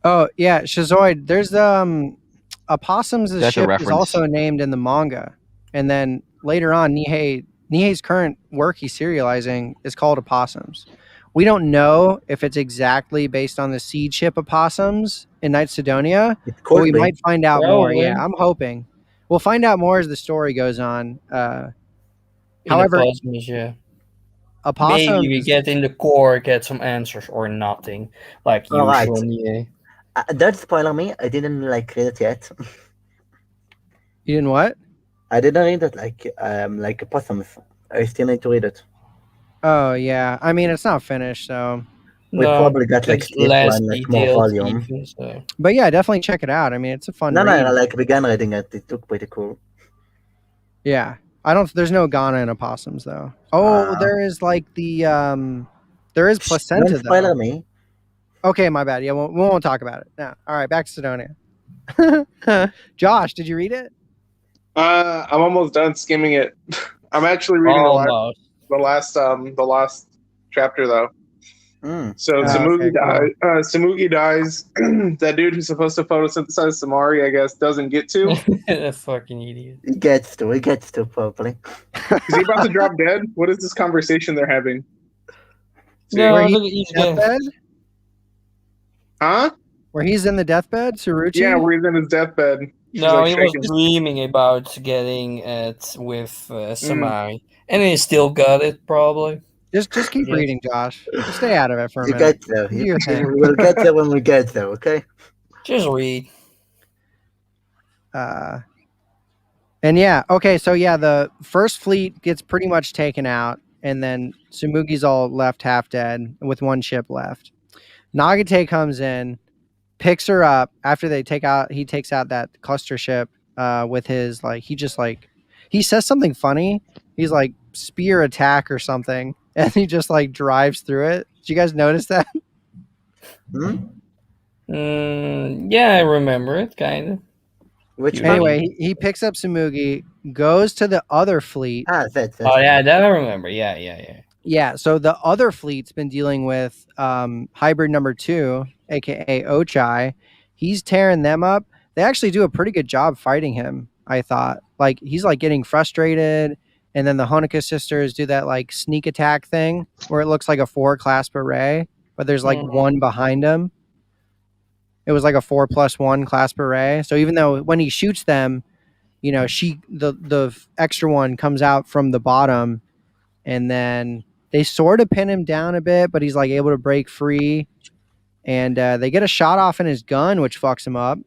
Oh yeah, Shazoid. There's Opossums' That's a ship is reference. also named in the manga, and then later on, Nihei's current work he's serializing is called Opossums. We don't know if it's exactly based on the seed ship Opossums in Night Sidonia, It but could we be. might find out more. Probably. Yeah, I'm hoping we'll find out more as the story goes on. In However, the Cosmos, yeah. Opossums. Maybe we get in the core, get some answers or nothing, like All right. usual. Yeah. Don't spoiler me. I didn't like read it yet. You didn't what? I didn't read it like Opossums. I still need to read it. Oh yeah, I mean it's not finished, so. We No, probably got like it's this less one, like more detailed volume. even, so. But yeah, definitely check it out. I mean, it's a fun No, read. I like began reading it. It looked pretty cool. Yeah, I don't. There's no Ghana in opossums though. Oh, there is like the there is placenta Don't spoiler though. me. Okay, my bad. Yeah, we won't talk about it. No. All right, back to Sidonia. Josh, did you read it? I'm almost done skimming it. I'm actually reading Almost. the last chapter though. So okay, cool. Samugi dies. That dude who's supposed to photosynthesize Samari, I guess, doesn't get to. That fucking idiot. He gets to probably. Is he about to drop dead? What is this conversation they're having? No, Where look, he's getting. Deathbed? Huh? Where he's in the deathbed, Suruchi? Yeah, where he's in his deathbed. She's No, like he shaking. was dreaming about getting it with Samai, and he still got it probably. Just keep Yes. reading, Josh. Just stay out of it for a You minute. get there. Do your thing. We'll get there when we get there. Okay. Just read. And yeah, okay, so yeah, the first fleet gets pretty much taken out, and then Sumugi's all left half dead with one ship left. Nagate comes in, picks her up after he takes out that cluster ship with his he says something funny. He's like spear attack or something, and he just like drives through it. Did you guys notice that? Yeah, I remember it kind of. Which Anyway, he picks up Sumugi, goes to the other fleet. that's Oh yeah, that I remember. Yeah. Yeah, so the other fleet's been dealing with hybrid number 2, aka Ochai. He's tearing them up. They actually do a pretty good job fighting him, I thought. Like he's like getting frustrated, and then the Honoka sisters do that like sneak attack thing where it looks like a 4-class beret. but there's like one behind him. It was like a 4+1 clasp array. So even though when he shoots them, you know, the extra one comes out from the bottom, and then they sort of pin him down a bit, but he's like able to break free, and they get a shot off in his gun, which fucks him up,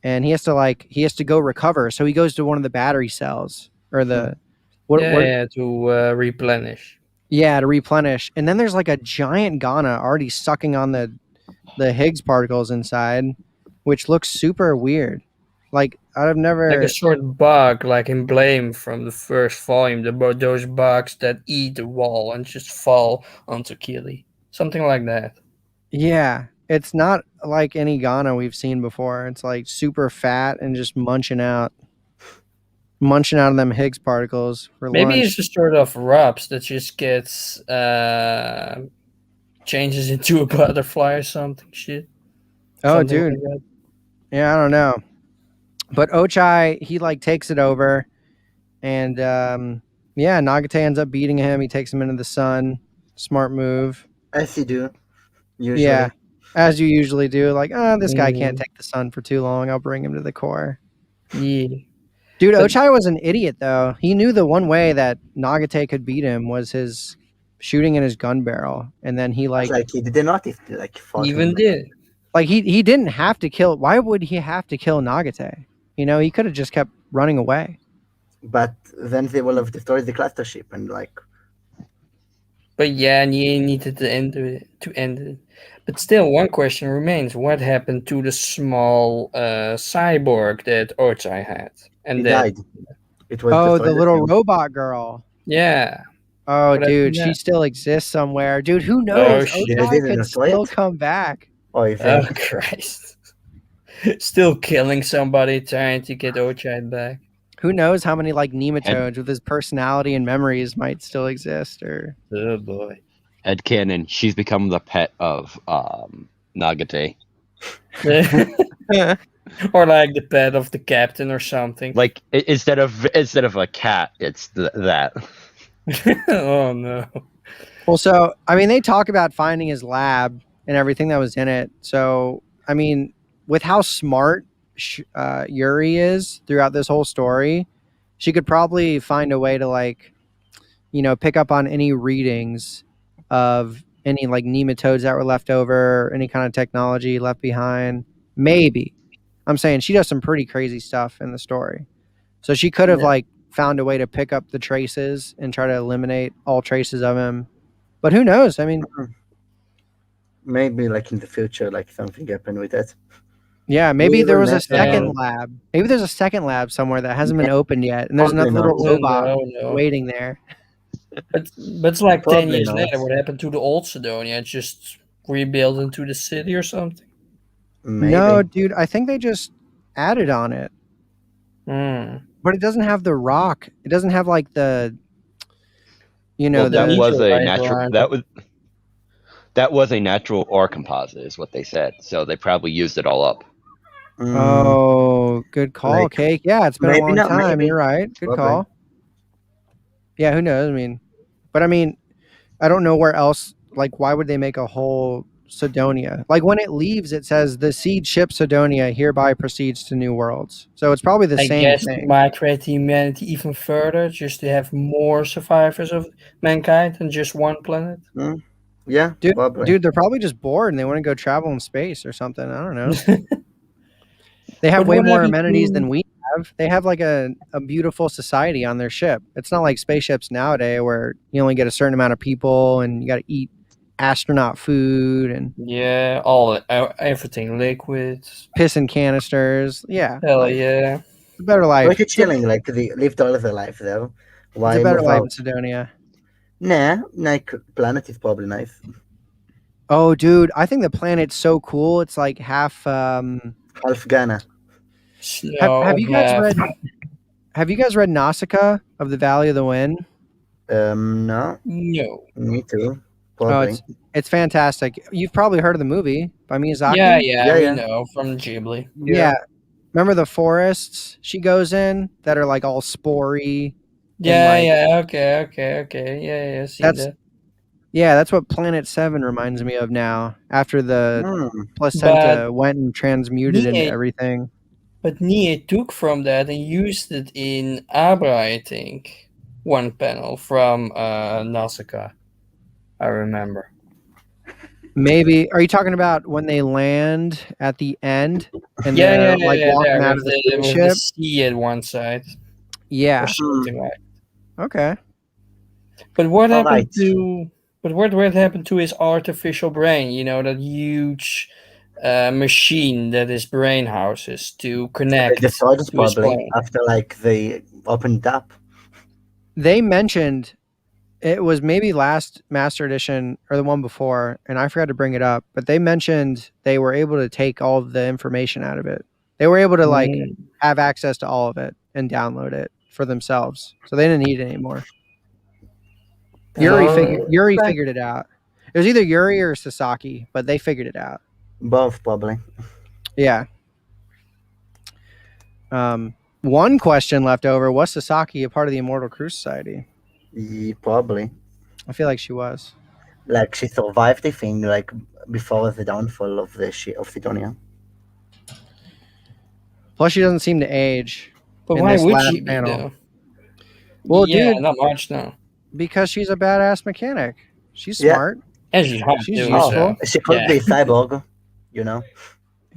and he has to go recover. So he goes to one of the battery cells or the to replenish. Yeah, to replenish. And then there's like a giant Ghana already sucking on the Higgs particles inside, which looks super weird. Like I've never like a short bug, like in Blame from the first volume. Those bugs that eat the wall and just fall onto Keely, something like that. Yeah, it's not like any Ghana we've seen before. It's like super fat and just munching out of them Higgs particles for Maybe lunch. it's a sort of rubs that just gets changes into a butterfly or something shit. Oh, Something dude. like that. Yeah, I don't know. But Ochai, he like takes it over, and yeah, Nagate ends up beating him. He takes him into the sun. Smart move. As you do, usually. Yeah, as you usually do. Like, this guy can't take the sun for too long. I'll bring him to the core. Yeah. Dude, Ochai was an idiot, though. He knew the one way that Nagate could beat him was his shooting in his gun barrel. And then he, like he did not Even did. Like, he didn't have to kill. Why would he have to kill Nagate? You know, he could have just kept running away. But then they will have destroyed the cluster ship and, like... But yeah, and he needed to end it. But still, one question remains. What happened to the small cyborg that Ochai had? And He that died. It was the little robot girl. Yeah. Oh, What dude, happened she there? still exists somewhere. Dude, who knows? shit. Ochai They didn't could destroy still it? come back. Oh, Oh Christ. Still killing somebody trying to get Ochai back. Who knows how many like nematodes with his personality and memories might still exist? Or Oh boy. Headcanon, she's become the pet of Nagate. Or like the pet of the captain or something. Like instead of a cat, it's that. Oh no. well, so I mean, they talk about finding his lab and everything that was in it. So I mean, with how smart Yuri is throughout this whole story, she could probably find a way to like, you know, pick up on any readings of any like nematodes that were left over, any kind of technology left behind. Maybe. I'm saying she does some pretty crazy stuff in the story. So she could have like found a way to pick up the traces and try to eliminate all traces of him. But who knows? I mean, maybe like in the future, like something happened with that. yeah, maybe We there will was a never second know. lab. Maybe there's a second lab somewhere that hasn't been opened yet, and there's Probably another little not. robot No. waiting there. But it's like 10 Probably years not. later. What happened to the old Sidonia? It just rebuilt into the city or something? Maybe. No, dude, I think they just added on it. But it doesn't have the rock. It doesn't have like the, you know, Well, that the was a Right natural. around That was a natural ore composite, is what they said. So they probably used it all up. Oh, good call, Like, Cake. Yeah, it's been a maybe long not, time. maybe. You're right. Good Probably. call. Yeah, who knows? I mean, I don't know where else. Like, why would they make a whole Sidonia? Like, when it leaves, it says the seed ship Sidonia hereby proceeds to new worlds. So it's probably the I same guess thing. migrate humanity even further, just to have more survivors of mankind than just one planet. Yeah, probably. Dude, they're probably just bored and they want to go travel in space or something. I don't know. They have But way what more happened amenities to- than we have. They have like a beautiful society on their ship. It's not like spaceships nowadays where you only get a certain amount of people and you got to eat astronaut food and Yeah, everything liquids. piss in canisters. Yeah, Hell like, yeah. it's a better life. Pretty chilling, like they lived all of their life there. It's Why a better move life in out? Sidonia. Nah, like planet is probably nice. Oh, dude, I think the planet's so cool. It's like half. Half Ghana. Have you guys read? Have you guys read Nausicaa of the Valley of the Wind? No, No. me too. Oh, Probably. it's fantastic. You've probably heard of the movie by Miyazaki. Yeah, Yeah, we yeah. know from Ghibli. Yeah. Remember the forests she goes in that are like all spory? Yeah, like- yeah, okay. Yeah, seen That's- that. Yeah, that's what Planet 7 reminds me of now. After the Mm. placenta went and transmuted into Nie, everything. but Nie took from that and used it in Abra, I think. One panel from Nausicaa, I remember. Maybe. Are you talking about when they land at the end and Yeah, they're like walking there out of the with the spaceship? sea at one side Yeah. or something like. Okay. But what All happened right. to? But what happened to his artificial brain? You know, that huge machine that his brain houses to They connect destroyed it to his probably brain. after like they opened up. They mentioned it was maybe last Master Edition or the one before, and I forgot to bring it up, but they mentioned they were able to take all of the information out of it. They were able to like Mm. have access to all of it and download it for themselves. So they didn't need it anymore. Yuri Okay. figured it out. It was either Yuri or Sasaki, but they figured it out. Both probably. Yeah. One question left over: was Sasaki a part of the Immortal Crew Society? Probably. I feel like she was. Like she survived the thing like before the downfall of the of Sidonia. Plus, she doesn't seem to age. But in why this would last she be panel. though? Well, yeah, dude, not much no. because she's a badass mechanic. She's Yeah. smart. And she's hot She's too. useful. So, She could yeah. be cyborg, you know.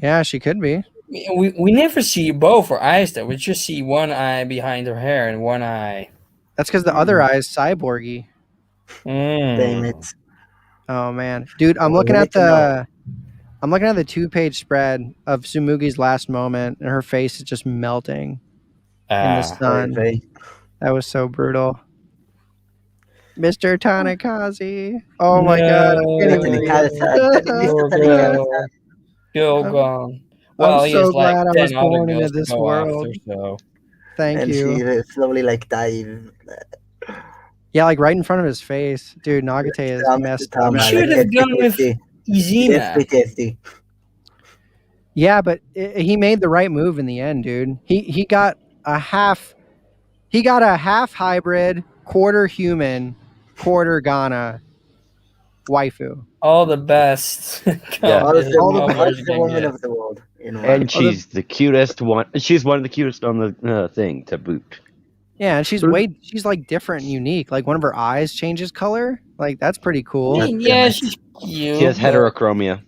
Yeah, she could be. We never see both her eyes though. We just see one eye behind her hair and one eye. That's because the other eye is cyborgy. Damn it. Oh man, dude, I'm Well, looking we at need to know. the 2-page spread of Sumugi's last moment, and her face is just melting in the sun. Oy That was so brutal. Mr. Tanakaze. Oh my god, I can't even read it. Go I'm- gone. I'm Well, he has so like glad I 10 was other born into girls to this go world. after, so. Thank and you. she slowly like dies. Yeah, like right in front of his face. Dude, Nagate is messed up. Trauma, Should like have gone with PTSD. Izima. PTSD. Yeah, but he made the right move in the end, dude. He got a half hybrid, quarter human, quarter Ghana waifu. All the best. Yeah. All of the, All the all best of the women of the world in one. And she's the cutest one. She's one of the cutest on the thing to boot. Yeah, and she's like different and unique. Like one of her eyes changes color. Like that's pretty cool. Yeah, she's cute. She has heterochromia.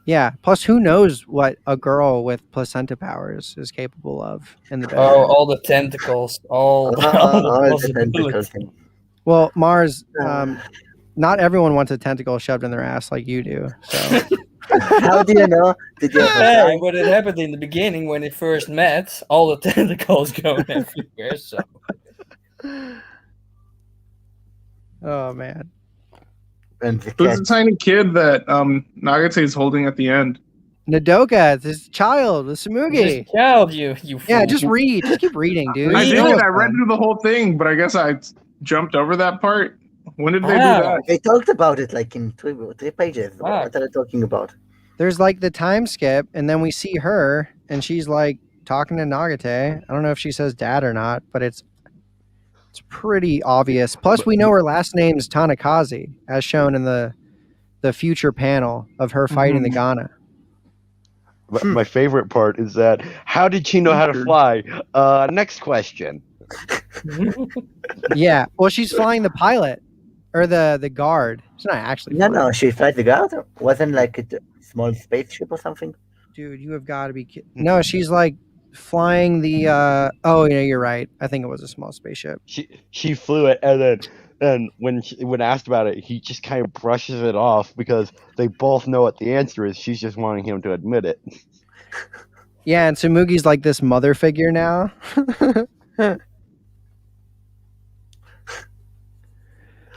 Yeah. Plus, who knows what a girl with placenta powers is capable of in the bedroom? Oh, all the tentacles. All the tentacles. possibilities. Well, Mars, not everyone wants a tentacle shoved in their ass like you do. So How do you know? Did you ever Hey, try? but it happened in the beginning when they first met. All the tentacles going everywhere. So oh man. And the Who's cat. the tiny kid that Nagate is holding at the end? Nadoka, this child, the Sumugi. just child, you Yeah, fool. just read. Just keep reading, dude. I Read did. You know it. it's I read fun. through the whole thing, but I guess I jumped over that part. When did they do Wow. that? They talked about it like in three pages. Wow. What are they talking about? There's like the time skip, and then we see her, and she's like talking to Nagate. I don't know if she says dad or not, but it's pretty obvious. Plus, we know her last name's Tanakaze, as shown in the future panel of her fighting the Ghana. But my favorite part is that how did she know how to fly? Next question. Yeah, well, she's flying the pilot or the guard. She's not actually. No, flying. no, she flies the guard. Wasn't like a small spaceship or something. Dude, you have got to be kidding. No, she's like flying the. Oh, yeah, you're right. I think it was a small spaceship. She flew it, and then when asked about it, he just kind of brushes it off because they both know what the answer is. She's just wanting him to admit it. Yeah, and Sumugi's like this mother figure now.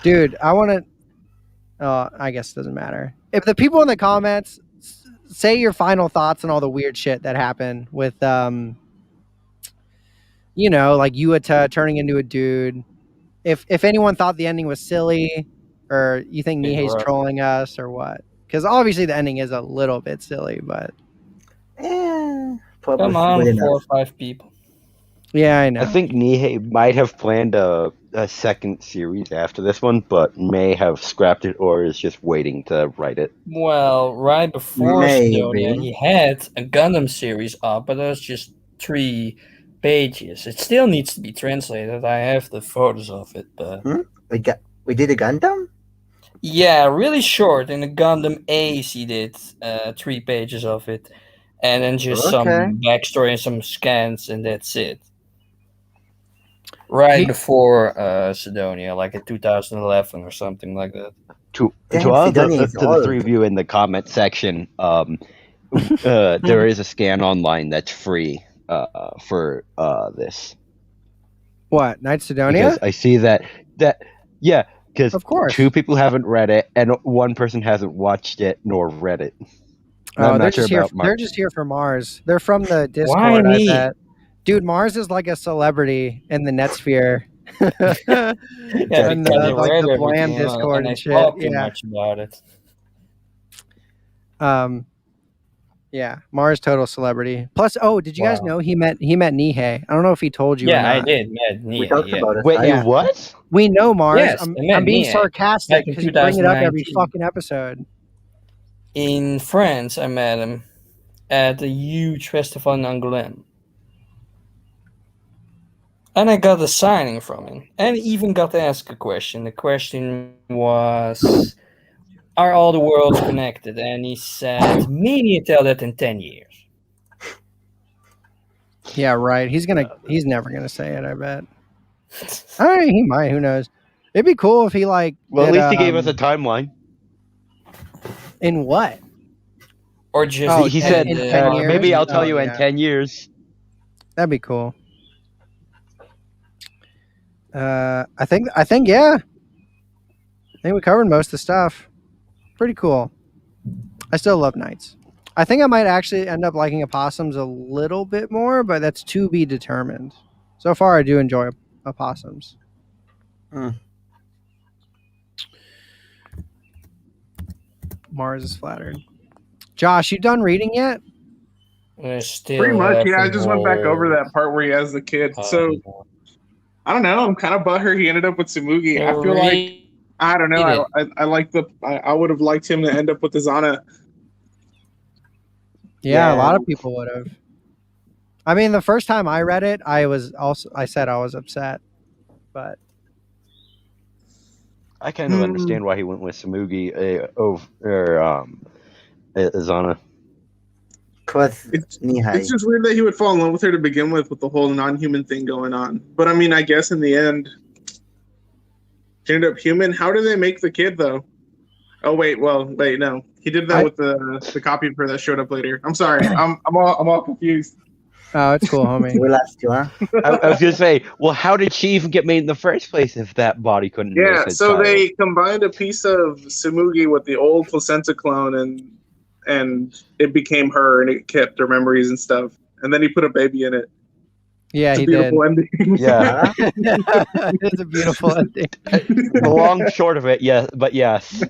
Dude, I want to. I guess it doesn't matter. If the people in the comments say your final thoughts on all the weird shit that happened with, you know, like Yuata turning into a dude. If anyone thought the ending was silly, or you think Yeah, Nihei's right. trolling us, or what? Because obviously the ending is a little bit silly, but Probably Come on, good 4 or enough. 5 people. Yeah, I know. I think Nihei might have planned a second series after this one, but may have scrapped it or is just waiting to write it. Well, right before Sidonia, Maybe. he had a Gundam series up, but that was just 3 pages. It still needs to be translated. I have the photos of it, but We did a Gundam? yeah, really short. In the Gundam Ace, he did 3 pages of it, and then just Okay. some backstory and some scans, and that's it. Right He- before Sidonia, like in 2011 or something like that. Damn, All Sidonia is to the old. 3 of you in the comment section, there is a scan online that's free for this. What, Night Sidonia? Because I see that yeah, because Of course. 2 people haven't read it and 1 person hasn't watched it nor read it. And Oh, I'm they're not sure just here. about They're Mark. just here for Mars. They're from the Why Discord, I me? bet. Dude, Mars is like a celebrity in the Netsphere. Yeah, And because I like read the Blam everything Discord and I and shit. talked too Yeah. much about it. Yeah, Mars total celebrity. Plus, oh, did you guys Wow. know he met Nihei? I don't know if he told you or Yeah, I not. did. We talked about it. Wait, right? you Yeah. what? We know Mars. Yes, I met I'm being Nihei sarcastic back in because you bring it up every 2019. fucking episode. In France, I met him at a huge festival in Angoulême. And I got a signing from him. And even got to ask a question. The question was, are all the worlds connected? And he said, maybe tell that in 10 years. Yeah, right. He's never gonna say it, I bet. All right, he might. Who knows? It'd be cool if he like. Well, did, at least he gave us a timeline. In what? Or just Oh, He in- said, in 10 years? maybe I'll tell Oh, you in yeah. 10 years. That'd be cool. I think yeah. I think we covered most of the stuff. Pretty cool. I still love Knights. I think I might actually end up liking opossums a little bit more, but that's to be determined. So far, I do enjoy opossums. Mars is flattered. Josh, you done reading yet? I still Pretty much, have yeah. I just went back over more, that part where he has the kid. So more. I don't know. I'm kind of butthurt he ended up with Tsumugi. I feel like I don't know. I like I would have liked him to end up with Izana. Yeah, a Yeah. lot of people would have. I mean, the first time I read it, I said I was upset, but I kind of understand why he went with Samugi over Izana. Cause It's Nihei. just weird that he would fall in love with her to begin with the whole non-human thing going on. But I mean, I guess in the end, she ended up human. How did they make the kid though? Oh wait, no. He did that with the copy of her that showed up later. I'm sorry, I'm all confused. oh, it's cool, homie. We lost you, huh? I was gonna say, well, how did she even get made in the first place if that body couldn't Yeah, make a so child? they combined a piece of Tsumugi with the old placenta clone, and it became her, and it kept her memories and stuff. And then he put a baby in it. Yeah, It's a he did. beautiful ending. Yeah. It's a beautiful ending. The long short of it, yes, but yes.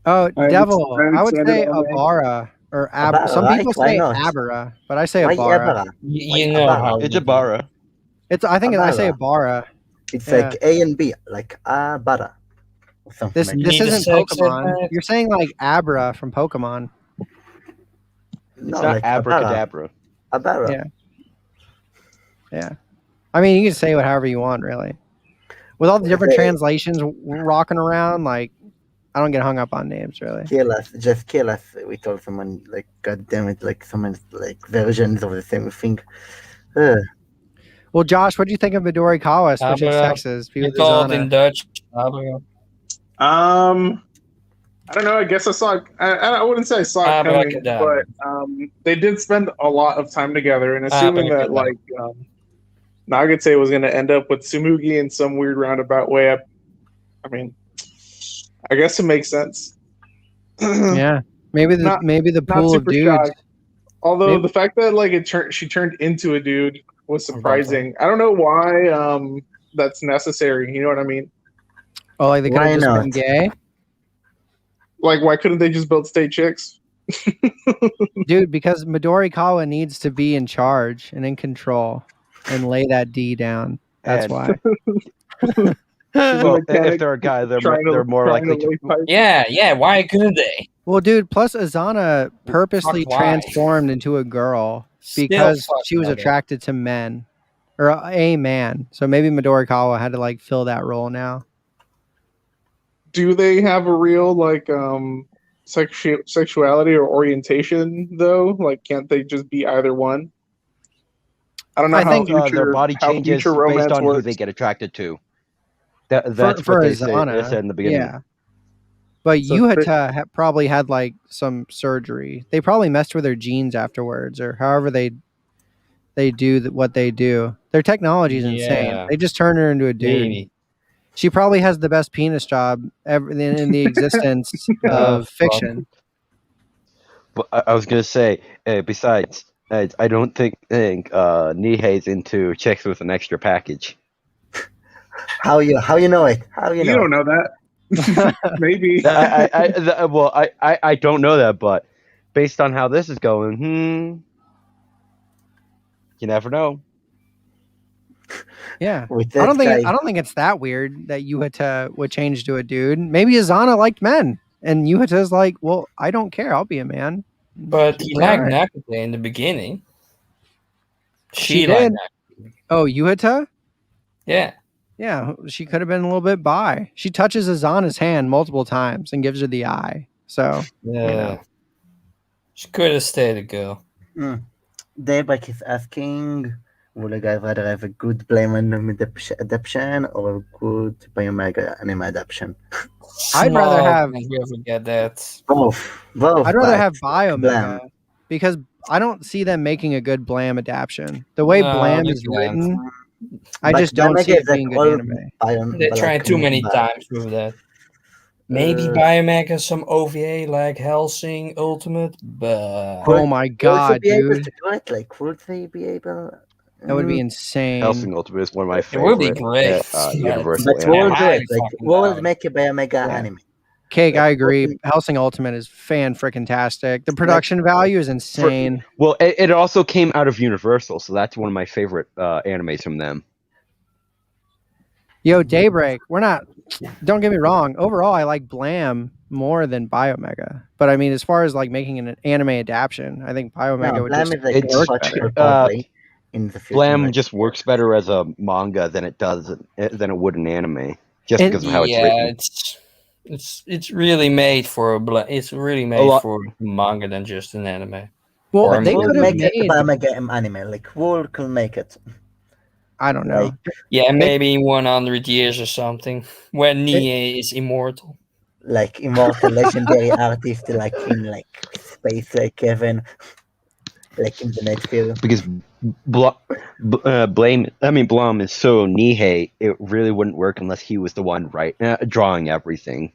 Oh, I Devil. haven't I would said say it all day. Abara or Abara, Some right? people Why say not? Abara, but I say Why Abara. Abara? You know Abara. how It's a bara. I think I say Abara. Abara. It's Yeah. like A and B, like Abara. Or something This like You this need to isn't sex Pokemon. it. You're saying like Abra from Pokemon. It's No, not like abracadabra. Abara. Yeah. Yeah. I mean, you can say it however you want, really. With all the different Hey. translations rocking around, like, I don't get hung up on names, really. Just kill us. We told someone, like, God damn it, like, someone's, like, versions of the same thing. Well, Josh, what do you think of Midori Kawa switching Abra. sexes? Be You with call it in Izana. Dutch. Abra. I don't know. I guess I saw. I wouldn't say I saw it coming, Abracadabra. but they did spend a lot of time together. And assuming that Abracadabra. like Nagate was going to end up with Tsumugi in some weird roundabout way, I mean, I guess it makes sense. Yeah. Maybe the Not- maybe the not pool of super dudes. shocked. Although Maybe- the fact that like she turned into a dude was surprising. I don't know why that's necessary. You know what I mean? Oh, like they could Why have just not? been gay. Like, why couldn't they just both stay chicks? Dude, because Midorikawa needs to be in charge and in control and lay that D down. That's And- why. Well, if mechanic they're a guy, they're trying more trying likely lay to. pipe. Yeah. Why couldn't they? Well, dude, plus Azana purposely Fuck, why? transformed into a girl Still because fuck she was about it. attracted to men or a man. So maybe Midorikawa had to like fill that role now. Do they have a real like sexuality or orientation though? Like, can't they just be either one? I don't know I how think, Their body how changes future based romance on who works. they get attracted to. That's for what they Azana, said in the beginning. yeah. But So Yuhata probably had like some surgery. They probably messed with their genes afterwards, or however they do what they do. Their technology is insane. Yeah. They just turn her into a dude. Maybe. She probably has the best penis job ever in the existence of fuck. fiction. But I was gonna say, besides, I don't think Nihei's into chicks with an extra package. How you know it? How you You know? don't know that. Maybe. I don't know that, but based on how this is going, you never know. Yeah. With I that don't think guy, it's that weird that Yuhata would change to a dude. Maybe Azana liked men, and Yuhata's like, well, I don't care. I'll be a man. But he She's like, liked "All right." Nakute in the beginning. She liked did. Nakute. Oh, Yuhata? Yeah. Yeah, she could have been a little bit bi. She touches Azana's hand multiple times and gives her the eye. So, Yeah. She could have stayed a girl. Daybreak is asking, would you guys rather have a good Blame anime adaptation or a good Biomega anime adaptation? I'd rather have- Can't we ever get that? Both. I'd rather but have Biomega Blam. because I don't see them making a good Blam adaptation. The way No, Blam they is can't. written, I But just don't Biomega see is it being like good all anime. They tried too many times with that. Maybe Biomech has some OVA like Helsing Ultimate, but Oh my god, be able dude. to do it? Like, would they be able? That would be insane. Helsing Ultimate is one of my it would be favorite great. Universal But we'll anime. do it. Like, fucking we'll down. make a Biomega Yeah. anime. Cake, Like, I agree. what- Helsing Ultimate is fan-freaking-tastic. The production value is insane. Well, it also came out of Universal, so that's one of my favorite animes from them. Yo, Daybreak, don't get me wrong. Overall, I like Blam more than Biomega. But I mean, as far as like making an anime adaptation, I think Biomega No, would Blam just is like it's- work much better. probably in the future. Blam like- just works better as a manga than it would in anime, just And- because of how it's yeah, written. it's really made for it's really made lot- for manga than just an anime. Well, Or they movie. could We'll have make it made. Biomega anime. Like, we'll can make it. I don't know. Like, Yeah, maybe in 100 years or something when Nie is immortal. like immortal legendary artist, like in like space, like Kevin, like in the next film. Because Blum is so Nihei, it really wouldn't work unless he was the one drawing everything.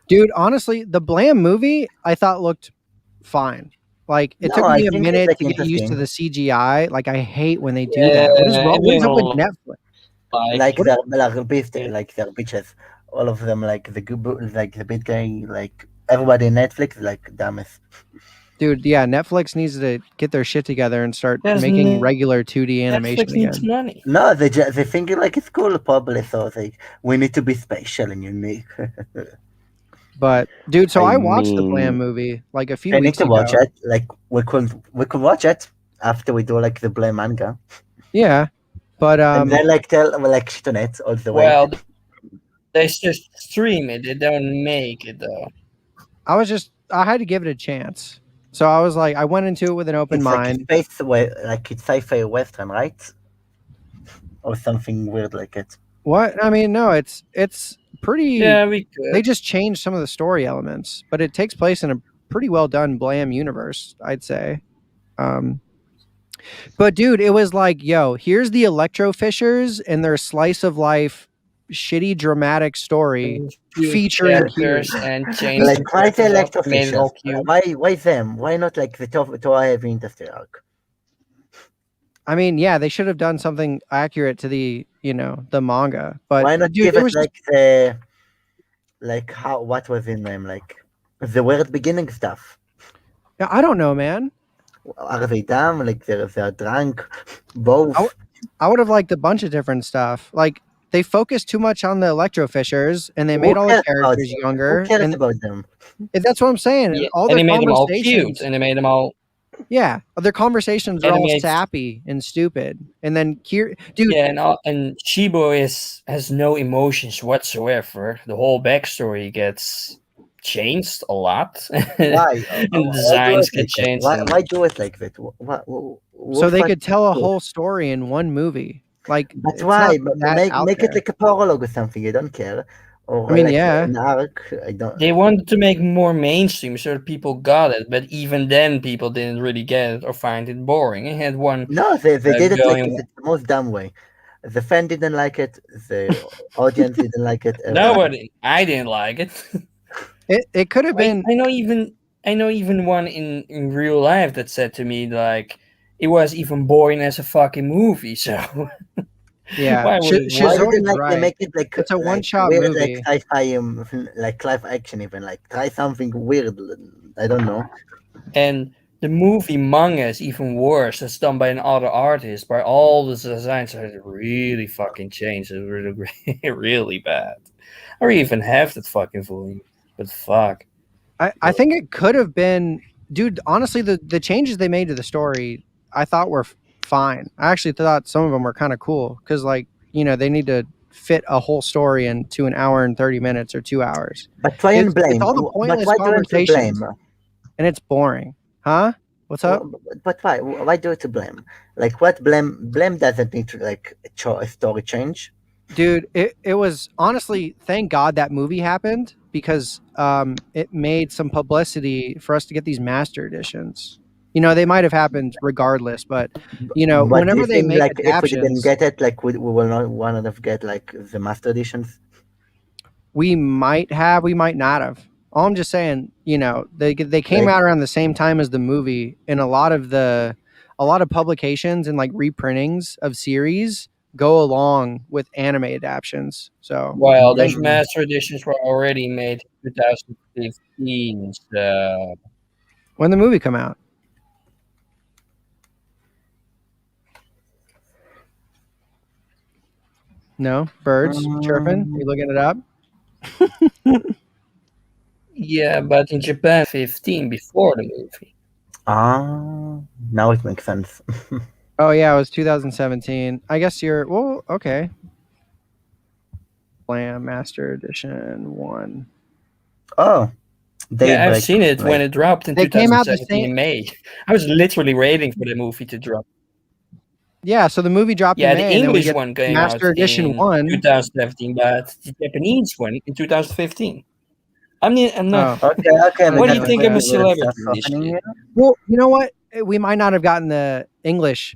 Dude, honestly, the Blam movie I thought looked fine. Like it No, took I me a think it's, minute like, to get used to interesting. the CGI. Like I hate when they do that. What is wrong? What is up with Netflix? Like they're beast, like they're bitches. All of them, like the big guy, like everybody in Netflix, like dumbest. Dude, yeah, Netflix needs to get their shit together and start Doesn't making it- regular 2D animation Netflix needs again. money. No, they think like it's cool, probably. So we need to be special and unique. But dude, so I I watched the mean- Blam movie like a few I need weeks to ago. watch it. Like we could watch it after we do like the Blame manga, Yeah, but and then like tell like shit on it all the way. Well, they just stream it. They don't make it though. I had to give it a chance. So I was like, I went into it with an open It's mind. like it's sci-fi western, right? Or something weird like it. What? I mean, no, it's pretty. Yeah, we could. They just changed some of the story elements, but it takes place in a pretty well done Blam universe, I'd say. But dude, it was like, yo, here's the Electrofishers and their slice of life, shitty dramatic story featuring characters and change Like why the made it all Electrofishers? cute. Why them? Why not like the Toa Heavy Industry arc? I mean, yeah, they should have done something accurate to the manga. But Why not dude, give it it was like the how what was in them like The weird beginning stuff. Yeah, I don't know, man. Are they dumb? Like they're drunk? Both. I would have liked a bunch of different stuff. Like they focused too much on the electro fishers, and they Who made all the cares about characters them? younger. Who cares And about them? that's what I'm saying. Yeah, All and their they made them all cute, conversations, and they made them all. yeah, their conversations are And it all made sappy and stupid. And then dude, yeah, and Shibo has no emotions whatsoever. The whole backstory gets changed a lot, Why? and Why do designs it get like that? changed. Why And do it like that? so they could tell a whole story in one movie. Like, But it's why? not that out Make it there. like a prologue or something. You don't care. Or I mean, like yeah. an arc. I don't. they wanted to make more mainstream so that people got it, but even then, people didn't really get it or find it boring. It had one No, they did it like going. this. It's the most dumb way. The fan didn't like it. The audience didn't like it. Nobody, I didn't like it. It could have been. I know even one in real life that said to me like it was even boring as a fucking movie. So Yeah, why would it Why work? didn't they right. make it like It's a like one-shot weird, movie. like sci-fi, like live action even? Like try something weird. I don't know. And the movie manga is even worse. It's done by another artist, but all the designs are really fucking changed. It's really really bad. I don't even have that fucking volume, but fuck. I think it could have been, dude. Honestly, the changes they made to the story, I thought were fine. I actually thought some of them were kind of cool because, like, they need to fit a whole story into an hour and 30 minutes or 2 hours. But try and It's blame. all the But pointless why don't you blame? conversations, and it's boring, huh? What's up? But why? Why do it to blame? Like what? Blame doesn't need to like a story change. Dude, it was honestly, thank God that movie happened because it made some publicity for us to get these master editions. They might have happened regardless, but But do whenever you they think make like if we didn't adaptions, get it, like we will not one of get like the master editions? we might have, we might not have. All I'm just saying, they came Like, out around the same time as the movie, and a lot of publications and like reprintings of series go along with anime adaptions. So Well, those mm, master editions were already made in 2015. So when the movie come out, no birds chirping. You looking it up? yeah, but in Japan, 15 before the movie. now it makes sense. Oh yeah, it was 2017. I guess okay. Blam Master Edition 1. Oh, Yeah, I've seen it when it dropped in They came out the 2017 in May. I was literally waiting for the movie to drop. Yeah, so the movie dropped Yeah, in the May, and then we English get one came Master out Edition in 1. 2017, but the Japanese one in 2015. I'm not. Oh. Okay. What do you like think that. I'm a celebrity in this shit? Well, you know what? We might not have gotten the English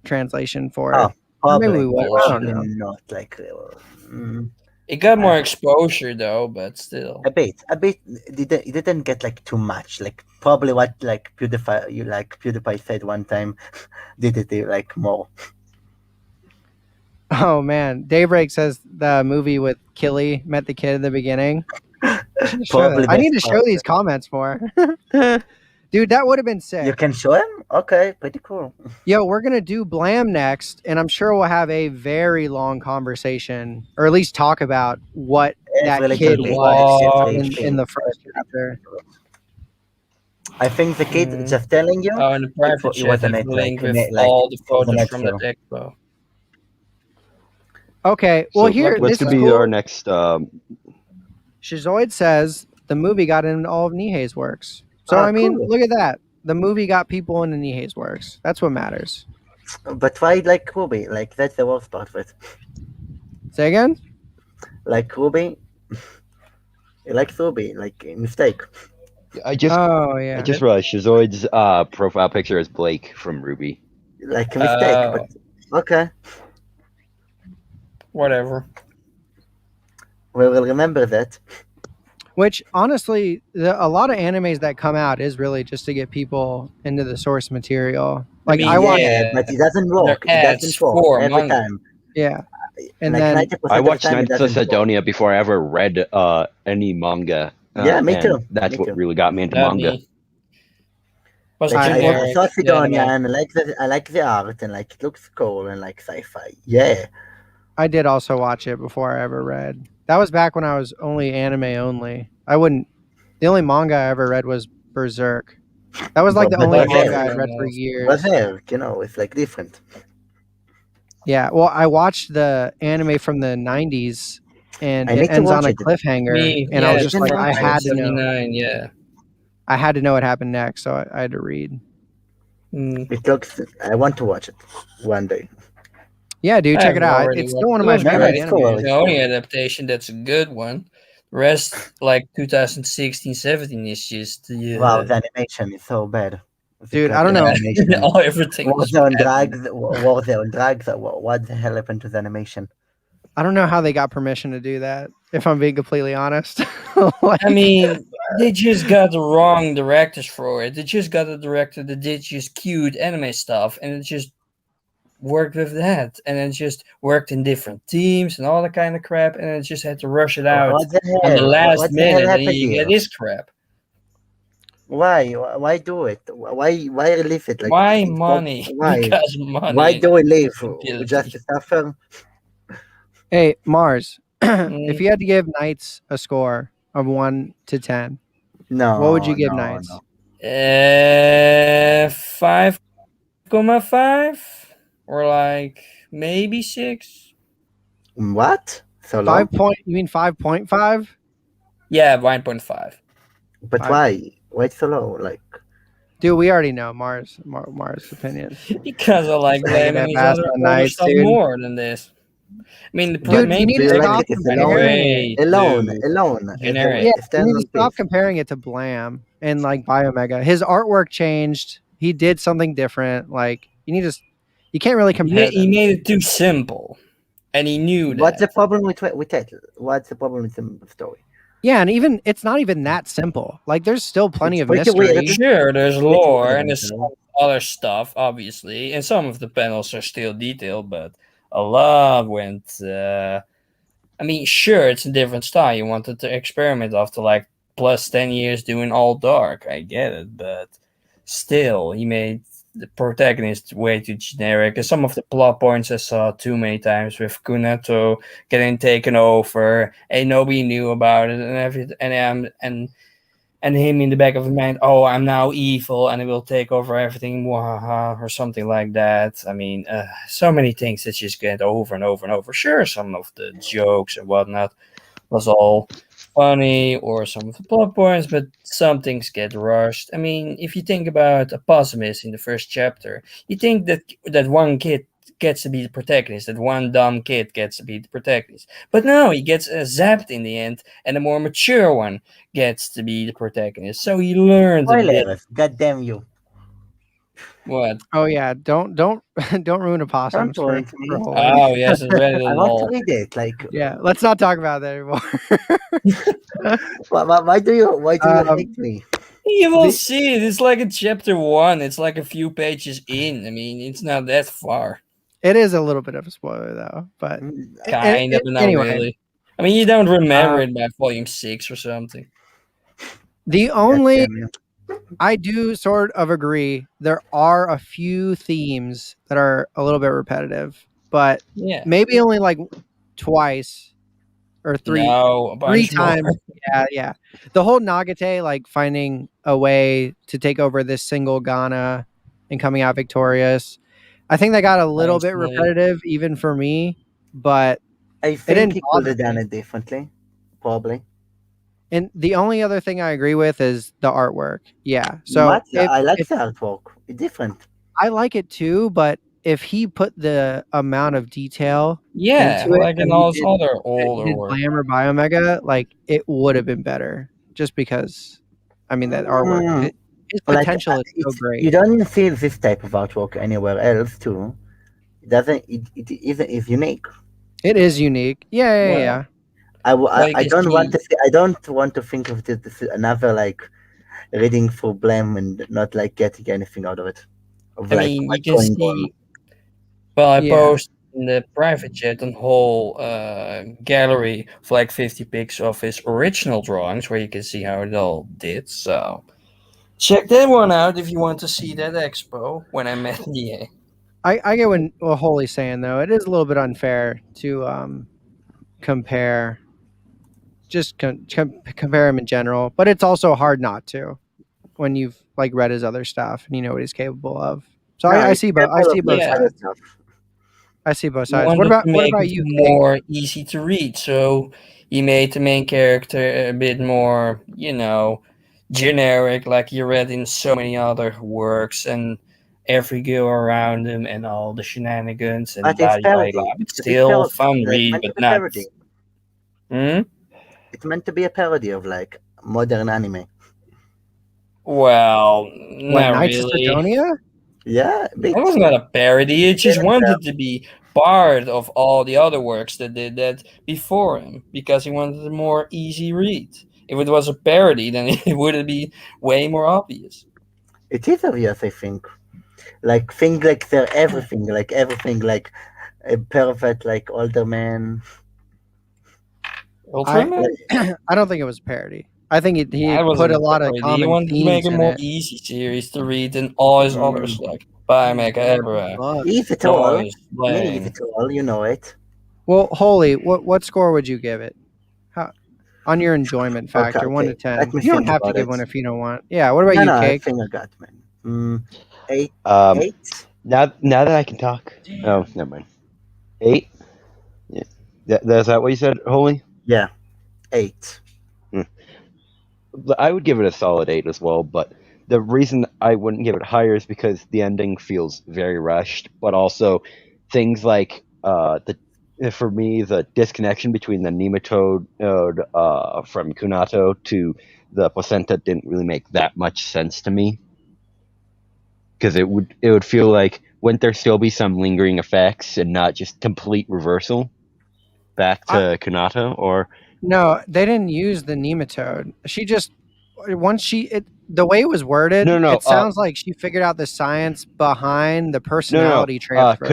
translation for it. Oh, Or maybe probably. we will. I don't know. Not like. It got more exposure though, but still. A bit. It didn't get like too much. Like probably what like PewDiePie said one time, did it like more. Oh man, Daybreak says the movie with Killy met the kid at the beginning. Probably I need to best show part. these comments more. Dude, that would have been You sick. can show him? Okay, pretty cool. Yo, we're gonna do Blam next, and I'm sure we'll have a very long conversation, or at least talk about what that Really kid good. was in the first chapter. I think the kid just telling you. Oh, in the private it chat, was have a a link with like, all the for the photos next from show. that expo. Okay, well So here, what's this gonna is be cool. our next? Shizoid says the movie got in all of Nihei's works. So Ah, I mean, cool. look at that. The movie got people into Nihei's works. That's what matters. But why like Ruby? Like that's the worst part of it. Say again? Like Ruby. You like Ruby? Like mistake. I just Oh yeah. realized Shazoid's profile picture is Blake from Ruby. Like a mistake. But okay, Whatever. we will remember that. Which honestly, a lot of animes that come out is really just to get people into the source material. Like mean, I watch, yeah. But it doesn't work. It ads doesn't work for every manga. time. yeah. And like then 90% I of the watched time it Knights of doesn't work. Sidonia before I ever read any manga Yeah, me too. And that's Me what too. really got me into Not manga. me. Was Like I generic saw the Sidonia anime. and I like the art and like it looks cool and like sci-fi. Yeah. I did also watch it before I ever read. That was back when I was only anime only. I wouldn't. The only manga I ever read was Berserk. That was like the only But manga there, I'd read for but years. there, it's like different. Yeah, well, I watched the anime from the '90s, and I it need to ends on watch a it. cliffhanger, Me, and I was yeah, You just didn't like, from watch I it? had to know. 79, yeah. I had to know what happened next, so I had to read. Mm. It looks. I want to watch it one day. Yeah, dude, I check it haven't out. already It's watched still one it. of It my was No, no, favorite great. it's cool. animes. The It's only cool. adaptation that's a good one. The rest, like 2016, 17, is just Wow, the animation is so bad. The Dude, I don't goddamn yeah. know. animation. All everything Was was there on bad. drugs? Was there on drugs? What the hell happened to the animation? I don't know how they got permission to do that. If I'm being completely honest, like, I mean, they just got the wrong directors for it. They just got a director that did just cute anime stuff, and it just worked with that. And it just worked in different teams and all that kind of crap, and it just had to rush it out What the on the hell? last What the hell minute, and happened you get here? this crap. Why? Why do it? Why release it? Like, Why stop. money? Why? Because Why money and do we live? Just to stupidity. suffer? hey, Mars, if Mm, you had to give Knights a score of 1 to 10, what would No, you give no, no. Knights? 5.5 or like maybe 6. What? So low? 5 point? You mean 5.5? Yeah, 1.5. But Five. why? Why it's so low? Like, Dude, we already know Mars' opinion. Because I like blaming Negative his ass other on older Knights, stuff dude. more than this. I mean, the what Dude, you main need do to you like stop it? protagonist It's is alone, comparing it. way alone, too alone. Yeah, generic. you need to Standalone stop piece. comparing it to Blam and like Biomega. His artwork changed. He did something different. Like you can't really compare He them. made it too simple, and he knew What's the that. problem with that? What's the problem with the story? Yeah, and even it's not even that simple. Like there's still plenty It's of pretty weird. mystery. Sure, there's Pretty lore weird, and there's though. some other stuff, obviously, and some of the panels are still detailed, but a lot went. I mean, sure, it's a different style. You wanted to experiment after like plus 10 years doing all dark. I get it, but still, he made the protagonist way too generic. And some of the plot points I saw too many times with Kunato getting taken over, and nobody knew about it, and everything, and him in the back of his mind, oh, I'm now evil and I will take over everything, wahaha, or something like that. I mean, so many things that just get over and over and over. Sure, some of the jokes and whatnot was all funny, or some of the plot points, but some things get rushed. I mean, if you think about a pessimist in the first chapter, you think that one kid gets to be the protagonist, that one dumb kid gets to be the protagonist. But no, he gets zapped in the end, and the more mature one gets to be the protagonist. So he learned a bit. Spoilers. God damn you. What? Oh yeah, don't don't ruin Don't opossums ruin for me. holding. Oh, yes, I read it I want to all. read it. Like, Yeah, let's not talk about that anymore. why do you hate um, me? You will the see it. It's like a chapter one. It's like a few pages in. I mean, it's not that far. it is a little bit of a spoiler though, but Mm, Kind of, but not anyway, really. I mean, you don't remember uh, it by volume 6 or something. the God only damn you. I do sort of agree. There are a few themes that are a little bit repetitive, but Yeah. maybe only like twice or No, a three bunch more. times. Yeah, yeah. The whole Nagate, like finding a way to take over this single Ghana and coming out victorious. I think that got a little bit Honestly. repetitive, even for me, but I it think didn't he could bother have done me. it differently. Probably. And the only other thing I agree with is the artwork. Yeah. So What? I like the artwork. It's different. I like it too, but if he put the amount of detail Yeah, into it like that in he all his did other that he older did work. Blam or Biomega, like it would have been better. Just because, I mean, that artwork, Mm, his like potential is so it's you great. don't see this type of artwork anywhere else too. It doesn't. Is unique. It is unique. Yeah, yeah, Well, yeah. well, you I can don't want see. to see. I don't want to think of this another like reading for blame and not like getting anything out of it. Of I like mean, you what's can going on. see. Well, I Yeah. posted in the private chat a whole gallery of like 50 pics of his original drawings where you can see how it all did. So check that one out if you want to see that expo when I met Nia. I get what Holy's saying though. It is a little bit unfair to compare, just compare him in general, but it's also hard not to when you've like read his other stuff and you know what he's capable of. So No, I it's see both. I capable see of both Yeah. other sides. stuff. I see both He sides. wanted to What make about it you, Cake? more easy to read, so he made the main character a bit more, generic, like you read in so many other works, and every girl around him and all the shenanigans and But it's blah blah parody. blah. It's It's still parody. fun Like, read, meant to but be not. parody. Hmm? It's meant to be a parody of like modern anime. Well, What, not Knights of really. Sidonia? Yeah, a bit. That was not a parody. It just Yeah. wanted to be part of all the other works that did that before him because he wanted a more easy read. If it was a parody, then it would be way more obvious. It is obvious, I think. Like things like they're everything, like a perfect like older man. Ultraman? I don't think it was a parody. I think he That put wasn't a a lot of parody. He common wanted to make themes a in more it. easy series to read than all his others, like Bye Mecha Fuck. Easy to all. Noise, Many easy Blame. to all, you know it. Well, Holy, what score would you give it? How, on your enjoyment factor, Okay, 1 to okay. 10. Let me You don't think have to about give it. one if you don't want. Yeah. What about No, you, no, I Cake? think I got man. 8, Um, 8. now that I can talk. Oh, never mind. 8. Yeah. Is that what you said, Holy? Yeah, 8. I would give it a solid 8 as well, but the reason I wouldn't give it higher is because the ending feels very rushed, but also things like for me the disconnection between the nematode from Kunato to the placenta didn't really make that much sense to me, because it would feel like, wouldn't there still be some lingering effects and not just complete reversal back to Kunato? Or No, they didn't use the nematode. She just the way it was worded, no, it sounds like she figured out the science behind the no, personality transfer.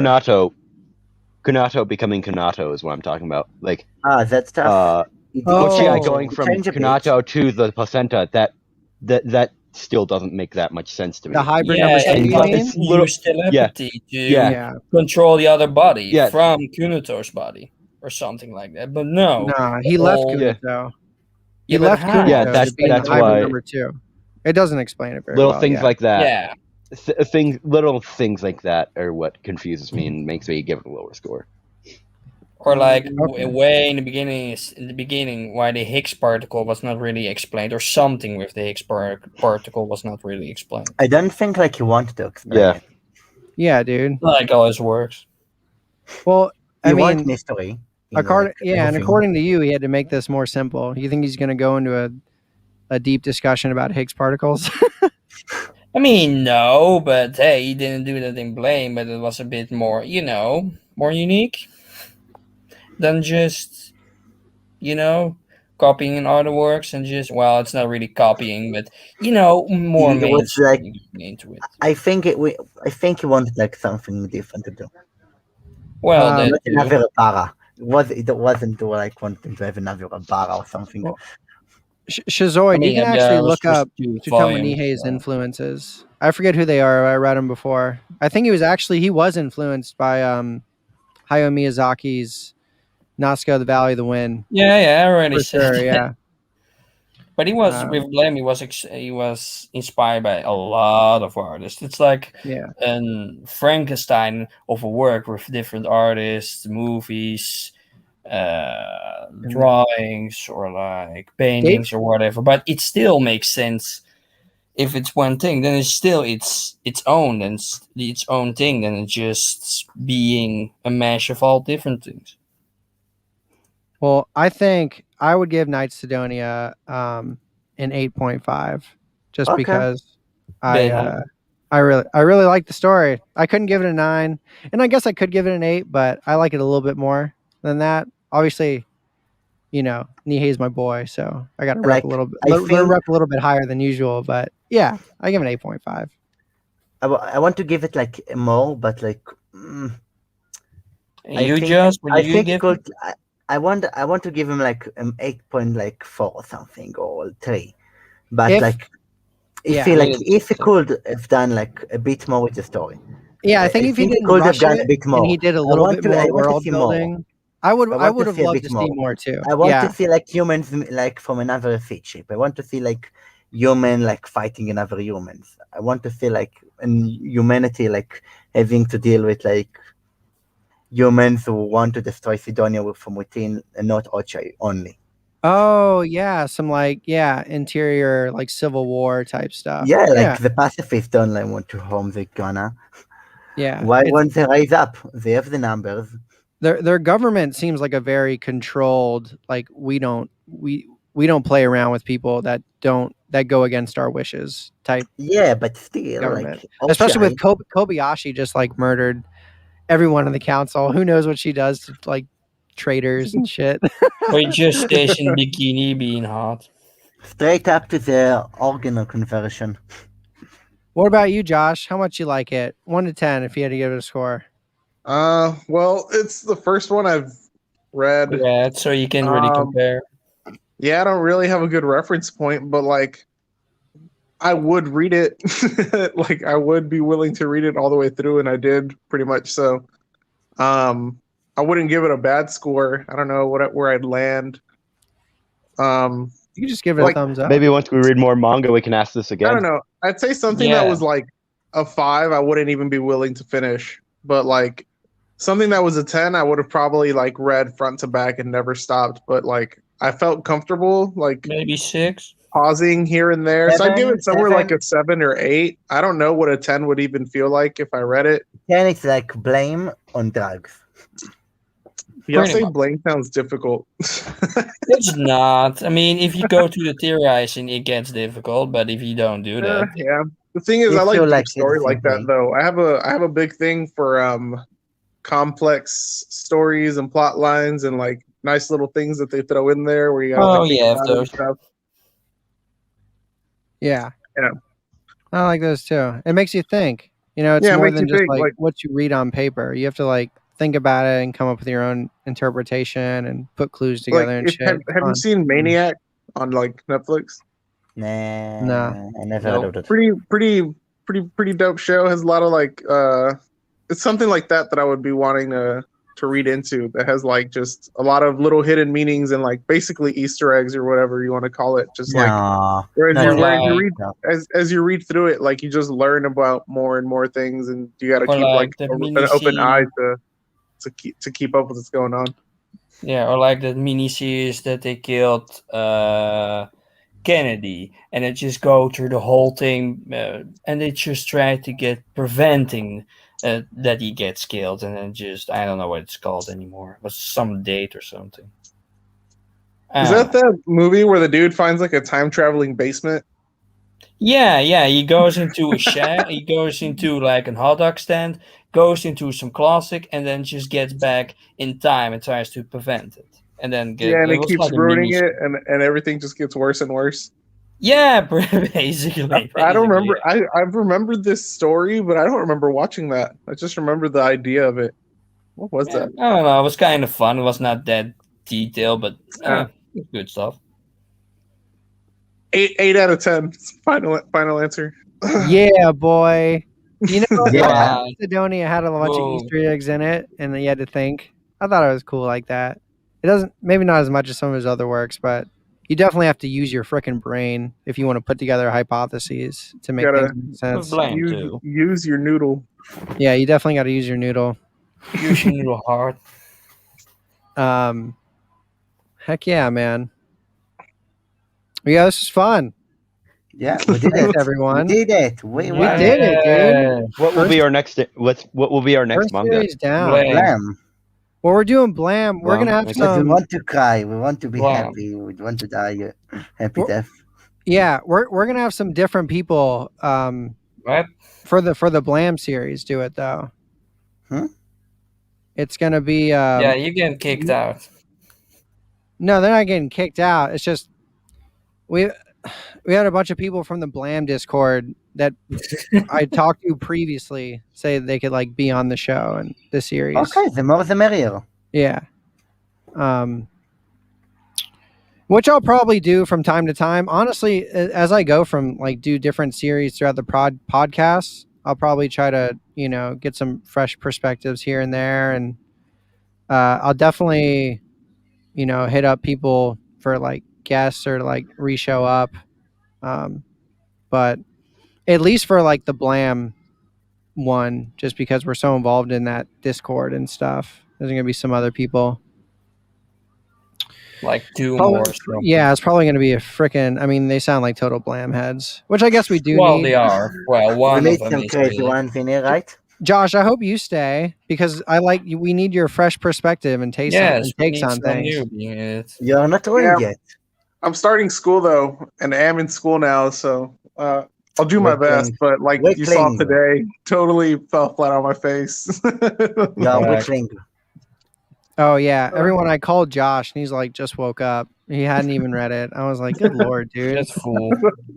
Kunato becoming Kunato is what I'm talking about. Like, That stuff. Uchiha going It from changed a bit. Kunato to the placenta, that still doesn't make that much sense to me. The hybrid Yeah, number 2, and you mean? it's little- use telepathy to yeah. control the other body Yeah. from Kunito's body or something like that. But no, No, he left whole- Yeah. Kunito. He Yeah, but left how? Kunito Yeah, to that's be the why- hybrid number 2. It doesn't explain it very little well. things yeah. like that. Yeah, Little things like that are what confuses me and makes me give it a lower score. or like Okay. way in the beginning, why the Higgs particle was not really explained, or something with the Higgs particle was not really explained. I don't think like you wanted to explain Yeah. it. Yeah, dude. Like always works. Well, I You want mean, mystery. and according to you, he had to make this more simple. You think he's going to go into a deep discussion about Higgs particles? I mean, no, but hey, he didn't do that in Blame, but it was a bit more, more unique than just, copying in artworks and just, well, it's not really copying, but, more It was like mainstream into it. I think he wanted like something different to do. Well, Um, that Not too. another Bara. It wasn't like wanting to have another Bara or something. Well, Shizoid, you can yeah, actually it was look just up 2 Tsutomu volumes, Nihei's so. influences. I forget who they are. I read them before. I think he was influenced by Hayao Miyazaki's Nazca: The Valley of the Wind. Yeah, I already For said sure, that. yeah. But he was with Blame. He was inspired by a lot of artists. It's like Yeah. an Frankenstein of a work with different artists, movies, drawings, or like paintings or whatever. But it still makes sense. If it's one thing, then it's still its own and its own thing. Then it's just being a mash of all different things. Well, I think I would give Knights Sidonia an 8.5 just Okay. because Bit I really like the story. I couldn't give it a 9, and I guess I could give it an 8, but I like it a little bit more than that. Obviously, Nihei's my boy, so I got to rep Like, a little bit, I think- rep a little bit higher than usual. But yeah, I give it an 8.5. I want to give it like more, but like And I you think just what I do you think give? could I want to give him like 8.4 or something or 3, but If like if yeah, he like Really if he interesting. could have done like a bit more with the story, yeah, I I think if he think he didn't could have rush done a it bit and more. he did a little bit I more want to world see more. building, I would I I want to would have see a loved bit to see more. more too. I want to Yeah. see like humans like from another seed ship. I want to see like human like fighting another humans. I want to see like humanity like having to deal with like humans who want to destroy Sidonia from within and not Ochai only. Oh yeah, some like interior like Civil War type stuff. Yeah, Yeah. like the pacifists don't like want to harm the Ghana. Yeah. Why It's won't they rise up? They have the numbers. their government seems like a very controlled, like we don't play around with people that go against our wishes type Yeah, but still, government. like Especially with Ochai. Kobayashi just like murdered everyone in the council. Who knows what she does to like traitors and shit. Or he just stays in bikini being hot. Straight up to the organ conversion. What about you, Josh? How much you like it? 1 to 10 if you had to give it a score. Well, it's the first one I've read. Yeah, so you can really Um, compare. yeah, I don't really have a good reference point, but like I would read it. Like I would be willing to read it all the way through, and I did pretty much. So, I wouldn't give it a bad score. I don't know where I'd land. Um, You can just give it a like thumbs up. Maybe once we read more manga, we can ask this I again. don't know. I'd say something Yeah. that was like a 5. I wouldn't even be willing to finish, but like something that was a 10, I would have probably like read front to back and never stopped. But like I felt comfortable like Maybe 6. pausing here and there. So I'd give it somewhere like Seven. a 7 or 8. I don't know what a 10 would even feel like if I read it. Then it's like blame on drugs. Y'all Pretty say much. blame sounds difficult. It's not. I mean, if you go to the theorizing, it gets difficult. But if you don't do that, Yeah. The thing is, You I like feel deep like story it's like that simply- though. I have a big thing for complex stories and plot lines and like nice little things that they throw in there where you gotta Oh, like think yeah, about it and those. stuff. Yeah. Yeah. I like those too. It makes you think. You know, it's Yeah, it more makes than you just think, like like- what you read on paper. You have to like think about it and come up with your own interpretation and put clues Like, together and shit. have It's you fun. seen Maniac on like Netflix? Nah, Nah. I never Nope. heard of it. Pretty dope show. Has a lot of like it's something like that I would be wanting to read into that has like just a lot of little hidden meanings and like basically Easter eggs or whatever you want to call it. Just like No, whereas not you Or whereas you like- read no. as you read through it, like you just learn about more and more things, and you got to Or keep like like the an open eye mini-series. to keep up with what's going on. Yeah, or like that mini series that they killed Kennedy, and it just go through the whole thing, and they just try to get preventing that he gets killed, and then just I don't know what it's called anymore. It was some date or something. Is that the movie where the dude finds like a time traveling basement? Yeah, he goes into a shack, he goes into like a hot dog stand, goes into some classic, and then just gets back in time and tries to prevent it. And then Yeah, and it it was keeps like a ruining mini. it, and everything just gets worse and worse. Yeah, basically. I don't remember. yeah. I've remembered this story, but I don't remember watching that. I just remember the idea of it. What was Yeah, that? I don't know. It was kind of fun. It was not that detailed, but it's good stuff. 8 out of 10. Final answer. Yeah, boy. You know, Yeah. Sidonia had a bunch of Whoa. Easter eggs in it, and then you had to think. I thought it was cool like that. It doesn't, maybe not as much as some of his other works, but you definitely have to use your freaking brain if you want to put together hypotheses to make Gotta things make sense. Blame too. Use your noodle. Yeah, you definitely got to use your noodle. Use your little heart. Heck yeah, man. Yeah, this is fun. Yeah, we did Thanks, it. everyone. We did it. We did it, dude. What will be our next? What will be our next First manga? series down. Blam. Blam. Well, we're doing Blam. We're Blam, gonna have okay. Because we some. want to cry. We want to be Wow. happy. We want to die happy Well- death. Yeah, we're gonna have some different people. What? For the Blam series, do it though. Hmm? It's gonna be. Yeah, you get kicked out. No, they're not getting kicked out. It's just we. we had a bunch of people from the Blam Discord that I talked to previously say they could like be on the show and the series. Okay, the more the merrier. Yeah. Which I'll probably do from time to time. Honestly, as I go from like do different series throughout the podcasts, I'll probably try to, get some fresh perspectives here and there. And I'll definitely, hit up people for like guests or like re-show up. But at least for like the Blam one, just because we're so involved in that Discord and stuff, there's going to be some other people. Like two Probably, more. So. yeah, it's probably going to be a freaking. I mean, they sound like total Blam heads, which I guess we do Well, need. they are. Well, We one need of them some is crazy really. ones in here, right? Josh, I hope you stay because we need your fresh perspective and takes Yes, we need on some things. newbie in it. You're not old Yeah. yet. I'm starting school though, and I am in school now, so I'll do my best. But like you saw Weakling. today, totally fell flat on my face. You're a Right. weakling. Oh yeah, everyone. I called Josh and he's like, just woke up. He hadn't even read it. I was like, good lord, dude, Just fool.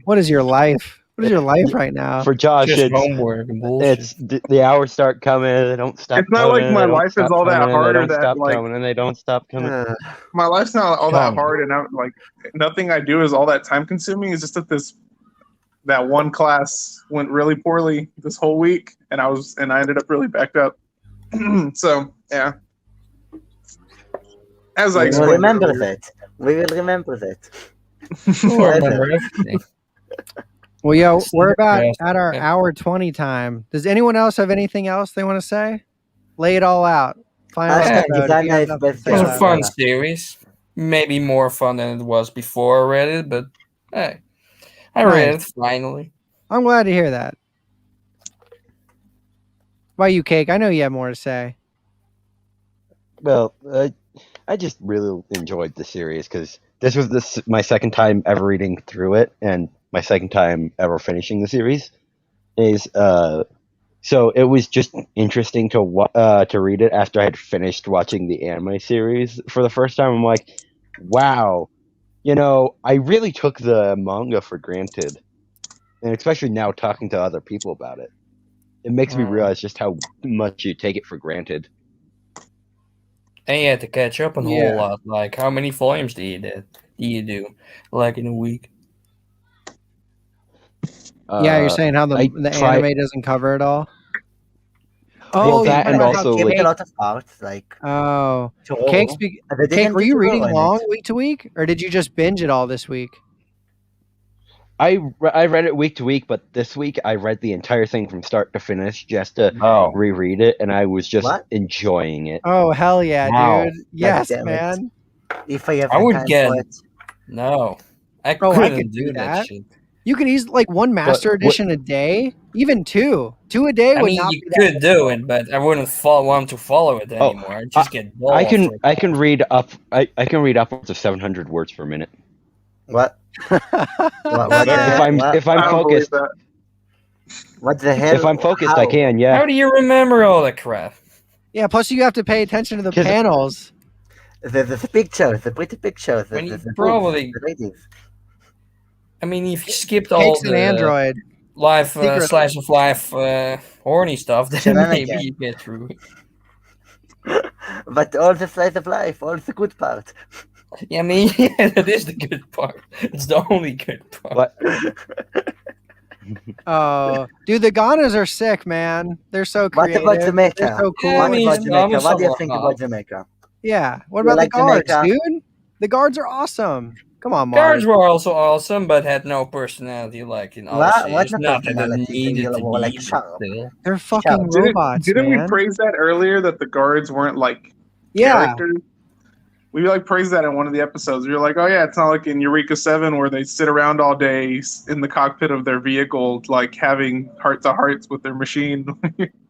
what is your life? What is your life right now? For Josh, Just homework and bullshit. it's the hours start coming, they don't stop. It's not like coming, my they don't life is stop all that coming, hard They or don't that, stop like- coming, and they don't stop coming. My life's not all that Come. hard, and I'm like nothing I do is all that time consuming. It's just that one class went really poorly this whole week, and I ended up really backed up. So yeah, as I We will explained remember earlier. that. We will remember that. I remember everything. Well, yo, Listen we're to about Chris. at our Yeah. hour 20 time. Does anyone else have anything else they want to say? Lay it all out. Final Hashtag episode. If you Sidonia have is nothing to best say It was a about it. fun series. Maybe more fun than it was before I read it, but hey, I read it finally. I'm glad to hear that. Why you, Cake? I know you have more to say. Well, I just really enjoyed the series because this was my second time ever reading through it, and my second time ever finishing the series. So it was just interesting to read it after I had finished watching the anime series for the first time. I'm like, wow, I really took the manga for granted, and especially now talking to other people about it, it makes me realize just how much you take it for granted. And you had to catch up a Yeah. whole lot. Like, how many volumes do you do? Like in a week? Yeah, you're saying how the try- anime doesn't cover it all? Well, Oh, that yeah, and how also, Give it Cake- a lot of parts, like Oh, to Cake, all. They Cake, didn't were you do reading well in long it. week to week, or did you just binge it all this week? I read it week to week, but this week I read the entire thing from start to finish just to Oh. reread it, and I was just What? enjoying it. Oh, hell yeah, Wow. dude. Yes, damn it. man. If I have I the would time get- for it. No. I Oh, I couldn't could do do that that. shit. You could easily, like, one master what- edition a day, even two. Two a day I would mean, not you be that could do it, but I wouldn't want to follow it anymore. I'd just get dull I after can read up. I can read upwards of 700 words per minute. What? What If I'm I don't believe focused, that. what the hell? if I'm focused, How? I can. How Yeah. do you remember all that crap? Yeah, plus you have to pay attention to the 'Cause- panels. The pictures, the pretty pictures, When you the probably- boobs, the ladies. I mean, if you skipped all Cake's an the android. life, Secret. slice of life, horny stuff, then Shenanigans. maybe you get through it. But all the slice of life, all the good part. Yeah, I mean, yeah, that is the good part. It's the only good part. What? Oh, dude, the Ghanas are sick, man. They're so What creative. about Jamaica? They're so cool. Yeah, I What mean, about some Jamaica? What do you are think hot. about Jamaica? Yeah. What You about like the guards, Jamaica? dude? The guards are awesome. Come on, Mark. Guards were also awesome, but had no personality like in other What cities. no Not that it personality? needed They to were like be, sharp. but still. They're fucking Didn't- robots, Didn't man. we praise that earlier that the guards weren't like Yeah. characters? We like praised that in one of the episodes. We were like, oh yeah, it's not like in Eureka 7 where they sit around all day in the cockpit of their vehicle, like having heart to hearts with their machine.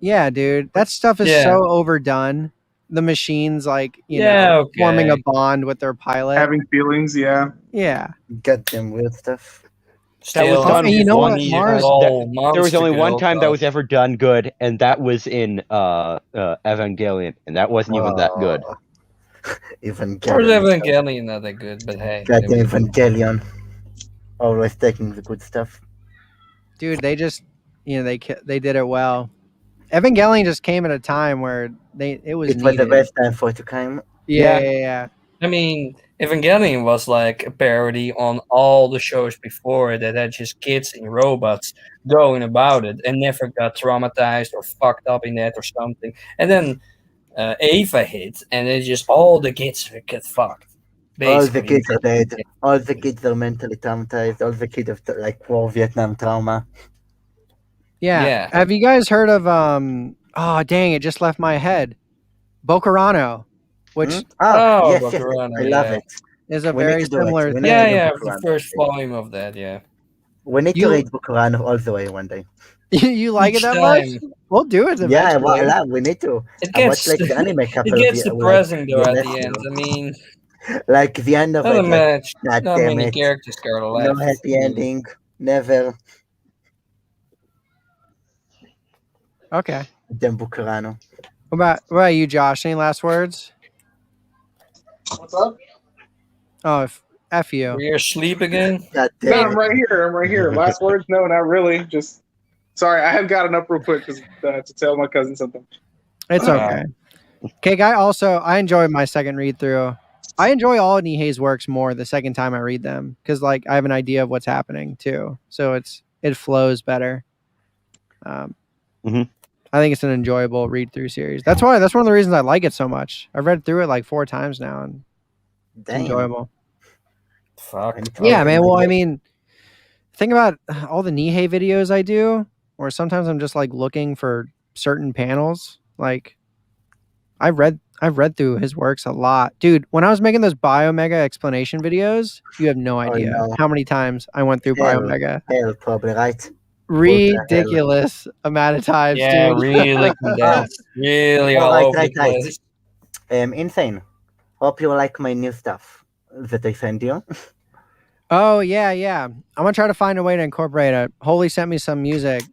Yeah, dude. That stuff is Yeah. so overdone. The machines, like, Yeah, okay. forming a bond with their pilot. having feelings, yeah. Yeah. Goddamn weird stuff. Still, done And you know what, needed Mars- all There was monster only one girl time that stuff. was ever done good, and that was in Evangelion, and that wasn't even that good. Oh. Of course, Evangelion. Evangelion not that good, but hey. Goddamn Evangelion. always taking the good stuff. Dude, they just they did it well. Evangelion just came at a time where it was It was the needed. best time for it to come. Yeah. I mean, Evangelion was like a parody on all the shows before that had just kids and robots going about it and never got traumatized or fucked up in that or something. And then Ava hit, and it just all the kids get fucked. All the Basically, kids are dead. All the kids are mentally traumatized. All the kids have like war Vietnam trauma. Yeah. Yeah. Have you guys heard of oh dang, it just left my head. Bokurano, which Oh, Oh, yes, yes, Bakurano, I love yeah. it. is a We need very to do it. similar We need Yeah, to thing. do yeah, the Bukurano. first volume of that, yeah. We need to You read Bukurano all the way one day. you like it Each that much? time. We'll do it Yeah, eventually. we need to. It I watched gets like the anime it couple of gets years, like depressing though the at last the end. year. I mean, Like the end of not a it, like match, god not damn many it, characters are no left. happy I mean, ending, never. Okay. Then Bukurano. What about you, Josh? Any last words? What's up? Oh, F were you. you asleep again? God No, damn I'm it. right here. I'm right here. Last words? No, not really. Just sorry, I have gotten up real quick because to tell my cousin something. It's okay. Okay, I enjoy my second read through. I enjoy all Nihei's works more the second time I read them because like I have an idea of what's happening too, so it flows better. Um, Mhm. I think it's an enjoyable read through series. That's one of the reasons I like it so much. I've read through it like 4 times now, and it's Damn. enjoyable. I Fuck. need to Yeah, read man. them Well, I again. mean, think about all the Nihei videos I do, or sometimes I'm just like looking for certain panels. Like I've read through his works a lot. Dude, when I was making those Biomega explanation videos, you have no Oh idea no. how many times I went through Hell, Biomega. hell, probably right. Hell. Ridiculous amount of times, Yeah, dude. really Ah, condensed. Really all all right, over right, the right. place. Insane. Hope you like my new stuff that I sent you. Oh yeah. I'm gonna try to find a way to incorporate it. Holy sent me some music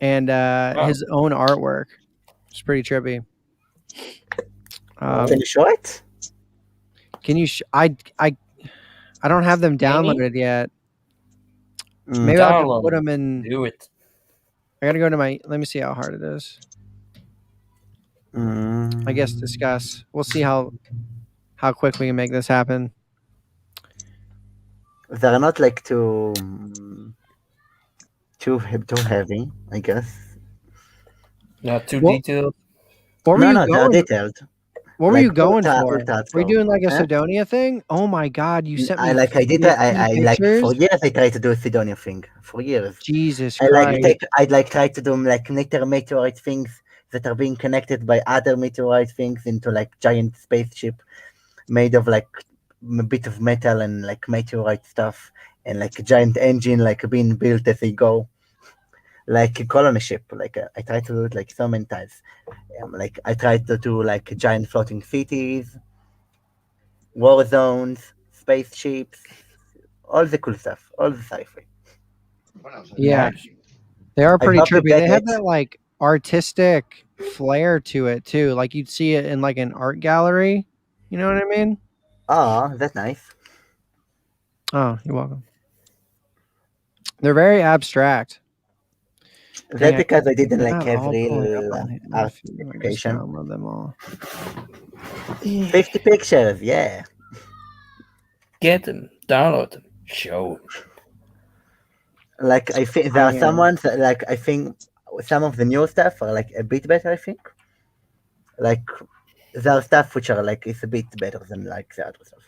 and Wow. his own artwork. It's pretty trippy. Can you show it? Can you? I don't have them Can you? downloaded yet. Mm. Maybe I'll just Download put it. them in. Do it. I gotta go to my. Let me see how hard it is. I guess discuss. We'll see how quick we can make this happen. They're not like too heavy, I guess. Not too What detailed. What were No, you no, they're going? detailed. What were Like you going for? ultra Were you hardcore. doing like a Huh? Sidonia thing? Oh my god! You sent I me like I did 50 I like pictures. for years I tried to do a Sidonia thing for years. Jesus I like Christ! I'd like try to do like later meteorite things that are being connected by other meteorite things into like giant spaceship made of like a bit of metal and like meteorite stuff and like a giant engine like being built as they go like a colony ship like I tried to do it like so many times like I tried to do like giant floating cities, war zones, spaceships, all the cool stuff, all the sci-fi. Yeah, Nice. they are I pretty hope you trippy. get They have it. that like artistic flair to it too. Like you'd see it in like an art gallery. You know what I mean? Oh, that's nice. Oh, you're welcome. They're very abstract. That's Dang, because I didn't they're like not have all pulling up real on my art feed. Let me just education. download them all. 50 pictures, yeah. Get them. Download them. Show 'em. Like I think there I are some am. ones that, like I think some of the new stuff are like a bit better. I think like there are stuff which are like it's a bit better than like the other stuff.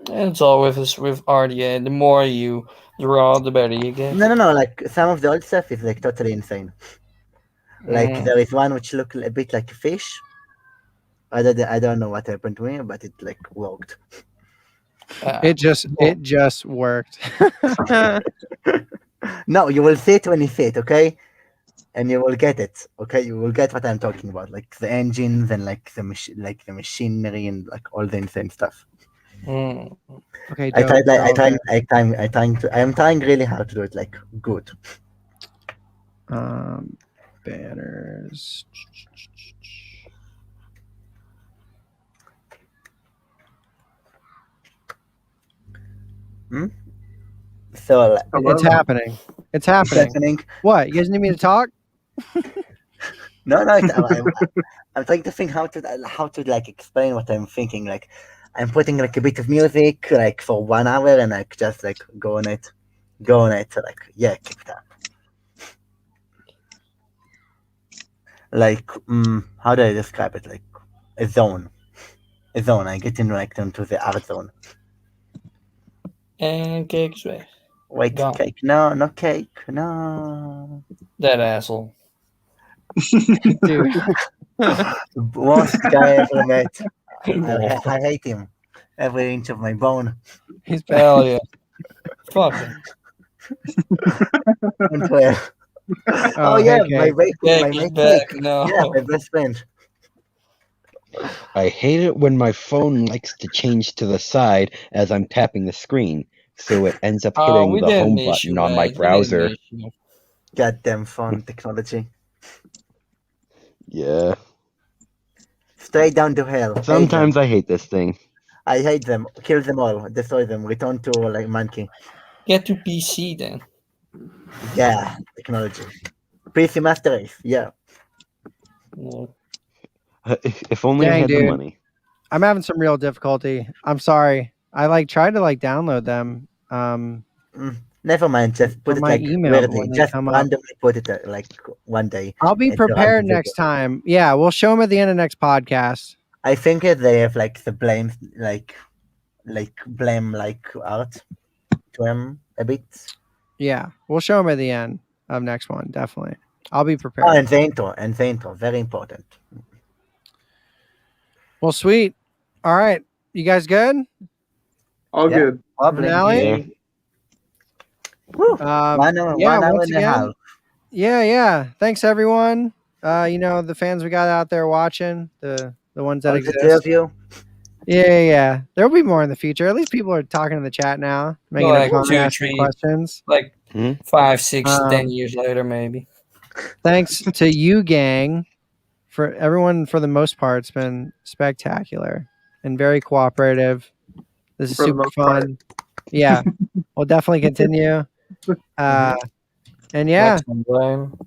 And it's all with art, yeah. The more you draw, the better you get. No. Like some of the old stuff is like totally insane. Like Mm. there is one which look a bit like a fish. I don't know what happened to me, but it like worked. It Well, just worked. No, you will see it when you see it, okay? And you will get it, okay? You will get what I'm talking about, like the engines and like like the machinery and like all the insane stuff. mm. Okay, I dope. tried, like, They're all there. I am trying really hard to do it like good. Banners. So It's happening. It's it's happening. happening. What? You guys need me to talk? No, I'm trying to think how to like explain what I'm thinking. Like, I'm putting like a bit of music like for 1 hour and like just like go on it. So like keep it up. Like how do I describe it? Like a zone. I get into the art zone. En cake is weg. Wait, Gone. cake? No, no cake. No. That asshole. Dude. Worst guy I ever met. I hate him. Every inch of my bone. He's back. Hell yeah. Fuck him. Don't swear. Oh hey, yeah, Cake. my Cake is mate back. Cake. No. Yeah, my best friend. I hate it when my phone likes to change to the side as I'm tapping the screen, so it ends up hitting we the didn't home miss you, button on my mate. We didn't browser. miss you. Goddamn phone technology. Yeah. Straight down to hell. Hate them. Sometimes I hate this thing. I hate them. Kill them all. Destroy them. Return to like monkey. Get to PC then. Yeah, technology. PC Master Race. Yeah. Yeah. If only I Dang, had the dude. money. I'm having some real difficulty. I'm sorry. I like tried to like download them. Never mind. Just put From it my like email, but weirdly. when they Just come up- randomly put it like one day. I'll be It's a prepared random next video. time. Yeah, we'll show them at the end of next podcast. I think they have like the blame like blame like art to him a bit. Yeah, we'll show them at the end of next one. Definitely. I'll be prepared. Oh, and the intro, very important. Well, sweet. All right. You guys good? All Yeah. good. Probably. Finale? Yeah. Woo. Um, 1 hour, yeah, 1 hour once and a again, half. yeah. Thanks everyone. The fans we got out there watching, the ones that All the exist. 2 of you. Yeah. There'll be more in the future. At least people are talking in the chat now, making Like a comment, 2, asking 3. questions. Like Hmm? 5, 6, 10 Um, years later, maybe. Thanks to you, gang, for everyone. For the most part, it's been spectacular and very cooperative. This is For the super most part. fun. Yeah, we'll definitely continue. And yeah, Maximum blame.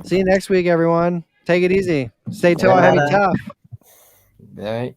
see you next week, everyone. Take it easy. Stay tall, heavy, Bye. tough. Right.